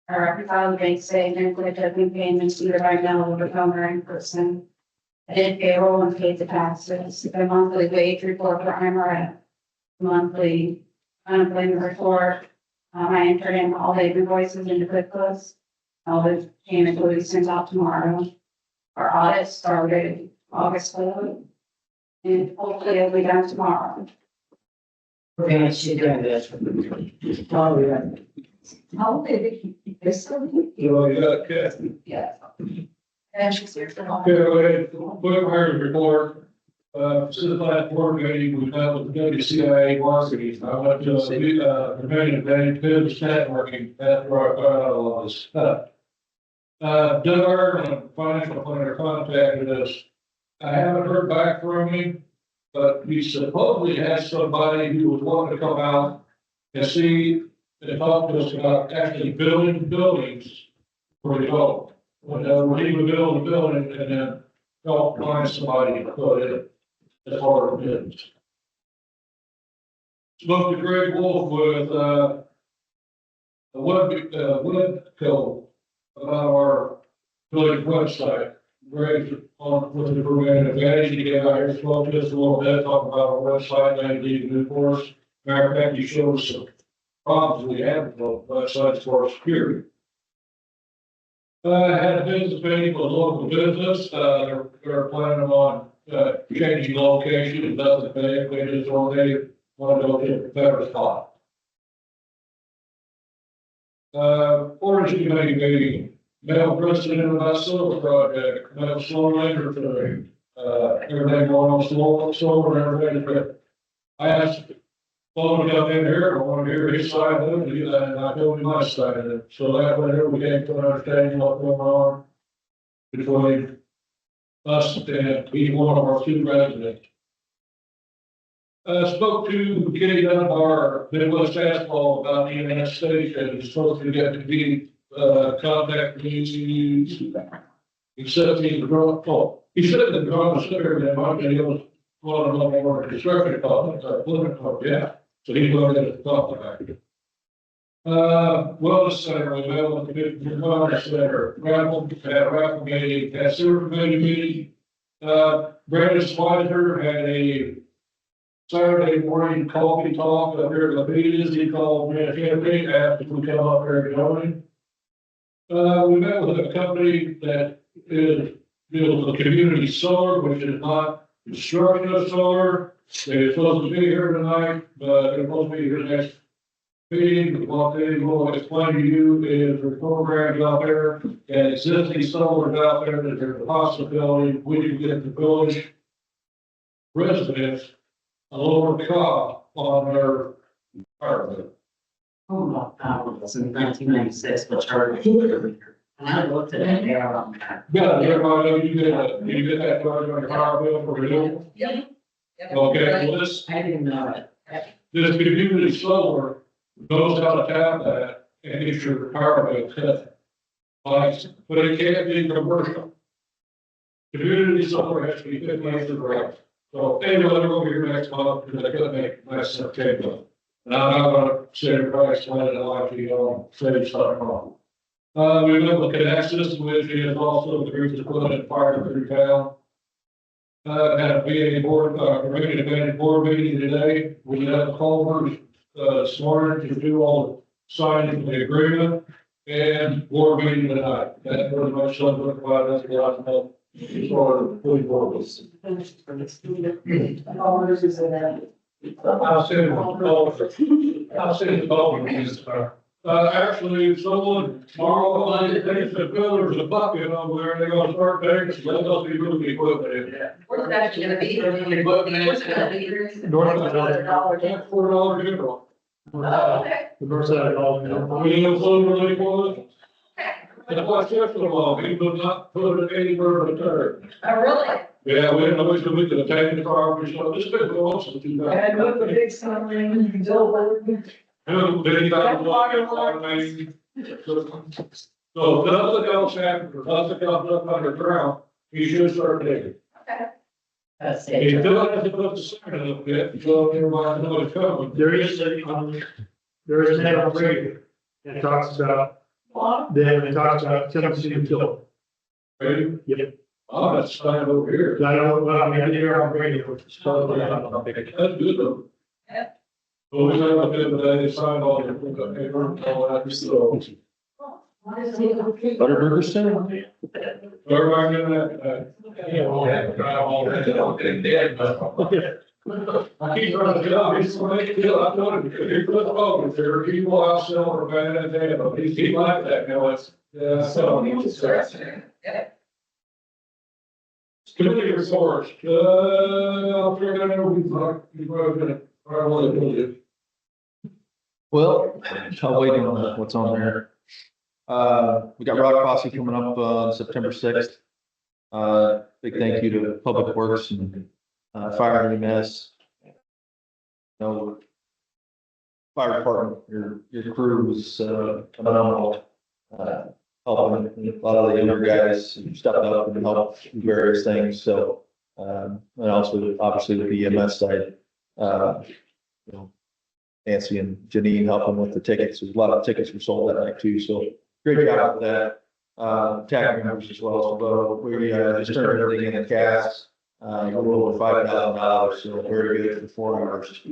are reconciled bank statement, which have been payments either by mail or phone or in person. I did payroll and paid the taxes, the monthly wage report for IMRF, monthly unemployment report. I entered in all the invoices into QuickBooks. All the payments will be sent out tomorrow. Our audit started August 4th. And hopefully it'll be done tomorrow. We're gonna, she's doing this. Oh, yeah. How did it, still? You got Kathy. Yeah. And she's here for long. Okay, go ahead, quick hiring report. Since the last board meeting, we met with the WCIA varsity. I went to the meeting today, business networking, that's where I found out all this stuff. Doug Ireland, financial planner, contacted us. I haven't heard back from him, but he supposedly has somebody who was wanting to come out and see and talk to us about actually building buildings for the development. When he would build a building and then help find somebody to put it as part of the business. Spoke to Greg Wolf with, the web code about our village website. Greg's on with the program advantage, he came out here, spoke to us a little bit, talk about our website, and the new course. Matter of fact, he showed us some problems we have with the websites for security. Had a business meeting with a local business, they're planning on, changing location, it doesn't pay, they just want to go to a better spot. Orange Committee meeting. Male president of my solar project, male solar laboratory, everything going on solar and everything, but I asked Paul to come in here, I want to hear his side of it, and I told him my side of it, so that way we came to an understanding what's going on between us and each one of our two residents. Spoke to Kitty Dunbar, Midwest Asphalt, about the EMS station, he's supposed to get to be contact me, he said he's drawn, oh, he said the drawing sticker that might be able to, one of them more construction costs, yeah, so he's going to talk about it. Wellness center, we met with the wellness center, raffle meeting, had sewer committee meeting. Brandon Slider had a Saturday morning coffee talk up here at the meetings, he called me, asked if we come up here and join. We met with a company that deals with community solar, which is not construction of solar. They're supposed to be here tonight, but they're supposed to be here next meeting. What they will explain to you is the programs out there and existing solars out there that there's a possibility we can get the village residents a lower cost on their power bill. Oh, no, that was in 1996, but charged. And I looked at it, they are on that. Yeah, everybody, you get that charge on your power bill for renewal? Yep. Okay, well, this I didn't know it. this community solar knows how to tap that and get your power bill cut. Like, but it can't be commercial. Community solar has to be 50 years of right. So anyway, they're over here next month, because I couldn't make my September. And I'm not gonna say everybody explain it like you know, say something wrong. We met with Connexus, which is also the group that put in fire through town. Had a VA board, community advantage board meeting today. We had the Culvers, this morning to do all the signing of the agreement and board meeting tonight. That pretty much sums up what that's what I know. For the fully board was. I'll send the Culvers. Actually, someone tomorrow, they said, well, there's a bucket over there, they're gonna start there, so let us be moving the equipment in. Where's that actually gonna be? Equipment in. Where's it gonna be? $4 general. Oh, okay. The north side of all, We didn't close really close. And what's just the law, we would not put it anywhere but there. Oh, really? Yeah, we didn't know which we could take the car, we said, this been awesome. And with the big submarine, you can tell. Water main. So if nothing else happens, or nothing comes up underground, you should start digging. That's You it. still have to put the cement up bit, so everybody knows it's coming. there is an ad on radio. It talks about, then it talks about Tennessee and Tilton. Ready? Yep. I'm not staying over here. I don't, well, I mean, I did hear on radio. That's good though. Yeah. Well, we went up there today, they signed all the paper, all that, so. Butterburger stand? Everybody in that, Yeah, well, I keep trying to get out, he's gonna make it feel, I told him, he put the focus there, people out selling bad and bad, he like that, now it's, yeah, so. Committee reports, I'll turn that over, you probably gonna, I want to do it. Well, I'll wait on what's on there. We got Rock Posse coming up on September 6th. Big thank you to Public Works and Fire and EMS. No, fire department, your crew was phenomenal. Helping a lot of the younger guys stepped up and helped do various things. So, and also obviously with the EMS side, you know, Nancy and Janine helping with the tickets. There's a lot of tickets were sold that night too. So great job with that. TAC members as well. So we just turned everything in the cast. A little over $5,000. So very good for 4 hours.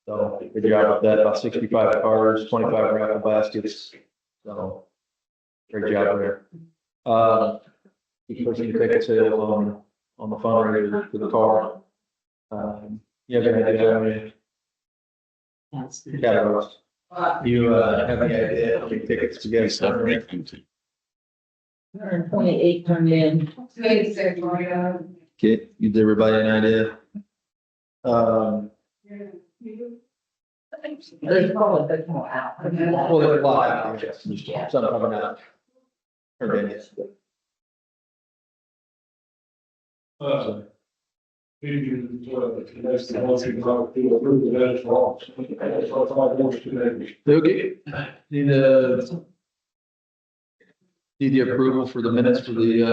So good job with that. About 65 cars, 25 raffle baskets. So great job there. Keep pushing the ticket sales on the fundraiser for the car. You have any idea how many? Yeah, Ross. You have any idea how many tickets to get? 128 turned in. Okay, gives everybody an idea. There's probably a bit more out. Well, there's a lot out there, yes. Some coming out. Turned in. That's the one thing about the approval that is wrong. That's what I want to do. Okay, need the approval for the minutes for the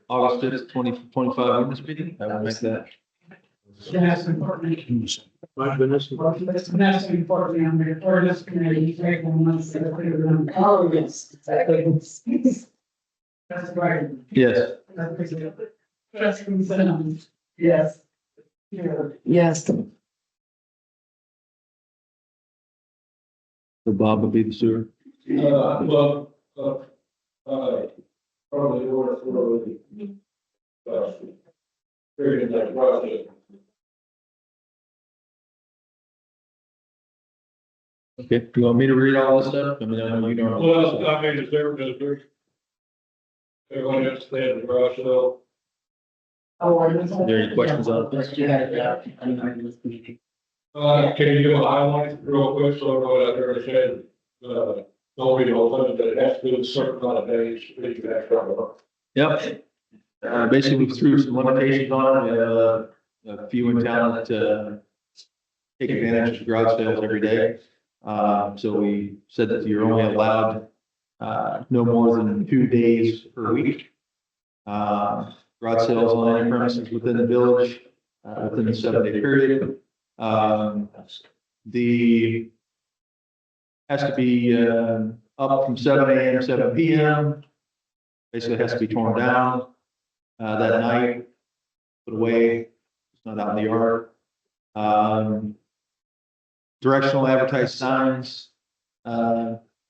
August 5th, 2025 witness meeting. I will make that. That's important. My goodness. That's important on the ordinance committee, right, once they're clear on. Oh, yes. That's right. Yes. Trustee Simmons. Yes. Yes. So Bob will be the sewer. Probably order for the period that project. Okay, do you want me to read all this stuff? I mean, I know you know. Well, I mean, is there, everyone understand the garage sale? Is there any questions on this? You had it out. I'm not in this meeting. Can you do a highlight real quick, so everyone out there said, don't read the whole thing, but it has to be a certain amount of days, that you have to. Yep. Basically, we threw some limitations on it. We have a few in town that take advantage of garage sales every day. So we said that you're only allowed no more than 2 days per week. Garage sales on any premises within the village, within the 7-day period. The has to be up from 7 a.m. 7 p.m. Basically, it has to be torn down that night, put away. It's not out in the yard. Directional advertised signs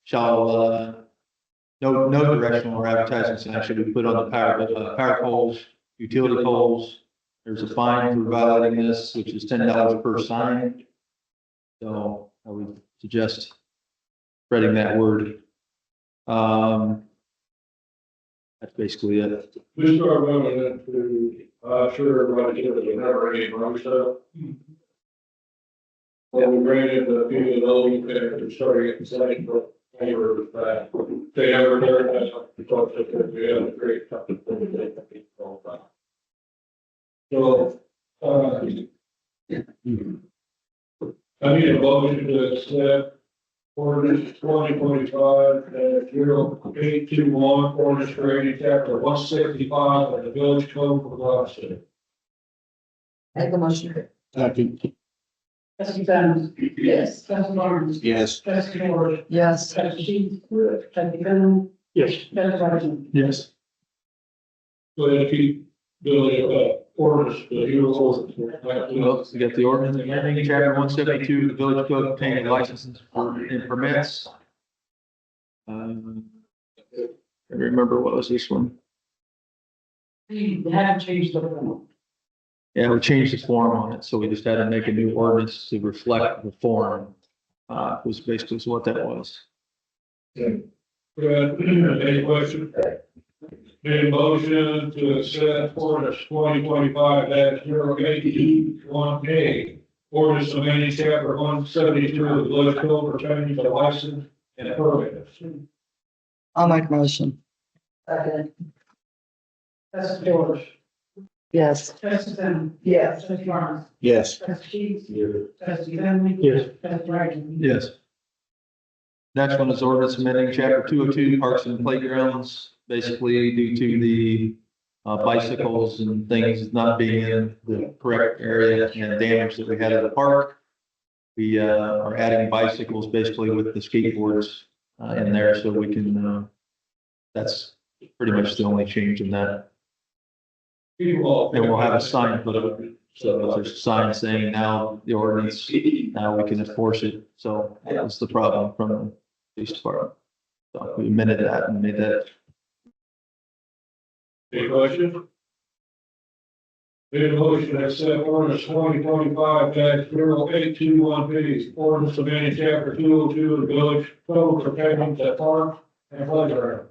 shall no directional or advertising sign should be put on the power poles, utility poles. There's a fine for violating this, which is $10 per sign. So I would suggest spreading that word. That's basically it. We start running into, sure, everybody here, they never read garage sale. Well, we granted a few of those that started getting signed for favor that they ever heard that because we had a great company. So, I need a motion to accept ordinance 2025-0821, ordinance creating chapter 165 of the village code for Gloucester. Make a motion. Trustee Benz. Yes. Trustee Barnes. Yes. Trustee Ford. Yes. Trustee Sheets. Trustee Benz. Yes. Trustee Martin. Yes. Go ahead and keep doing, ordinance, Well, we got the ordinance amending chapter 172 of the village code containing licenses and permits. I remember what was this one? You haven't changed the form. Yeah, we changed the form on it, so we just had to make a new ordinance to reflect the form. Was basically what that was. Good. Any questions? Made a motion to accept ordinance 2025-0821A. Ordinance amending chapter 172 of the village code pertaining to license and permits. I'll make a motion. Trustee George. Yes. Trustee Benz. Yes. Trustee Barnes. Yes. Trustee Sheets. Trustee Benz. Yes. Trustee Martin. Yes. Next one is ordinance amending chapter 202 parks and playgrounds, basically due to the bicycles and things not being in the correct area and damage that we had at the park. We are adding bicycles basically with the skateboards in there so we can, that's pretty much the only change in that. And we'll have a sign put up, so if there's a sign saying now the ordinance, now we can enforce it. So that was the problem from the police department. So we amended that and made that. Any questions? Made a motion to accept ordinance 2025-0821B. Ordinance amending chapter 202 of the village code pertaining to park and playground.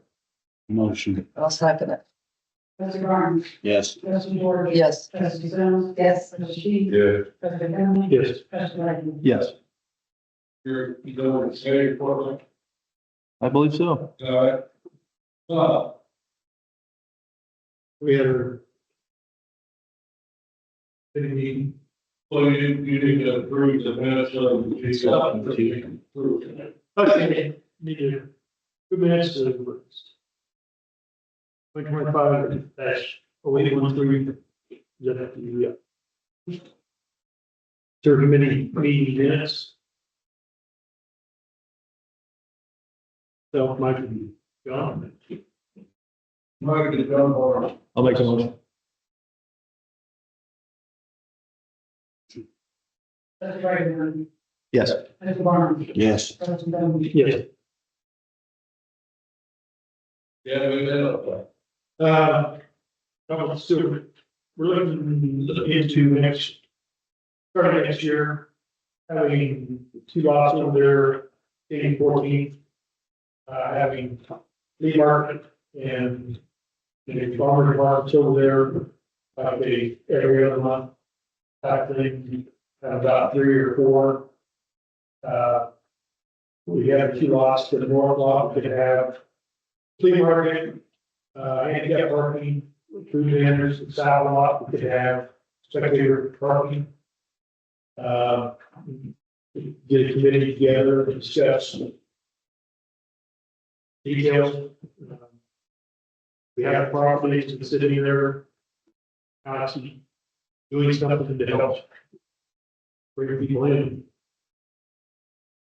Motion. I'll second it. Trustee Barnes. Yes. Trustee George. Yes. Trustee Benz. Yes. Trustee Sheets. Yeah. Trustee Benz. Yes. Trustee Martin. Yes, You're doing the same for me? I believe so. All right. We have. Well, you need to approve the minutes of the. Okay, need to, 2 minutes to. 2025-0813. Third committee meeting minutes. So Mike and John. Mike is done for. I'll make the motion. Trustee Martin. Yes. Trustee Barnes. Yes. Trustee Benz. Yes. Yeah, we know. So we're looking into starting next year, having 2 lots over there, 14th, having flea market and farmer markets over there, every other month. I think about 3 or 4. We have 2 lots to the north lot, we could have flea market, handicap parking, food vendors, and south lot, we could have spectator parking. Get a committee together and discuss details. We have properties sitting there, actually doing something to help bring people in.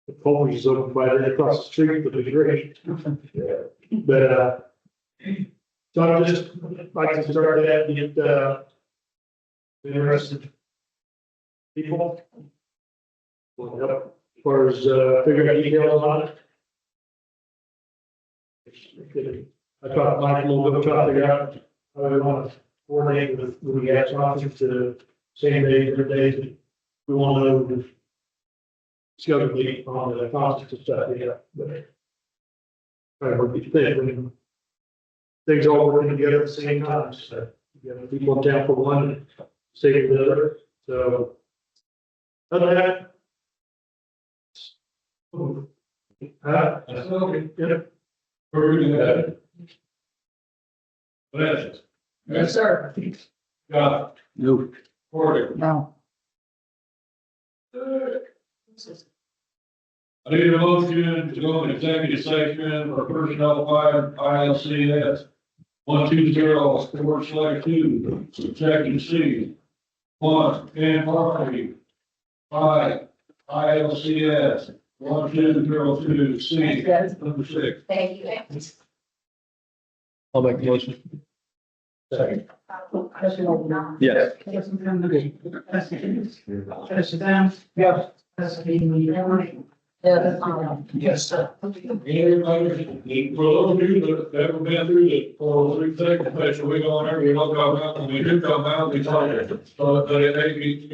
The Foley's is open by there across the street, would be great. But, so I'm just like to start that, get, interested people. Will help as far as, figuring out details on it. I talked to Mike a little bit, trying to figure out how we want to coordinate with the gas office to same day, different days. We want to know the schedule date on the concerts and stuff, yeah, but. I hope you think, things all working together at the same time, so you have people in town for one, stay for the other, so. Other than that, That's okay. Yep. Very good. Bless. Yes, sir. God. No. Porter. No. I need a motion to go into executive session for personnel file ILCS 120/4/2, section C. 1, and party. 5, ILCS 1202 C, number 6. Thank you. I'll make the motion. Second. Yes. Yes, sir. Anybody, for those of you that ever been through the 403 thing, especially we go on there, we don't come out, when we do come out, we talk it. So, but it may be.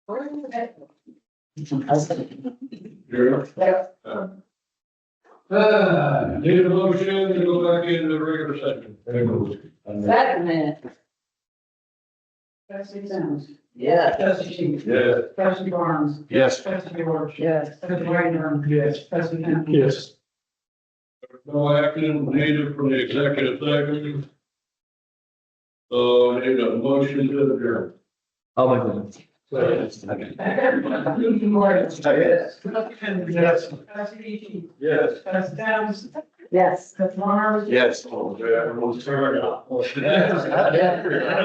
Need a motion to go back into the regular session. Second. Trustee Sims. Yeah. Trustee Sheets. Yes. Trustee Barnes. Yes. Trustee George. Yes. Trustee Rayner. Yes. Trustee Campbell. Yes. No action needed from the executive session. So need a motion to adjourn. I'll make one. Yes. Yes. Trustee Sheets. Yes. Trustee Sims. Yes. Trustee Barnes. Yes. Oh, yeah, we'll turn it off.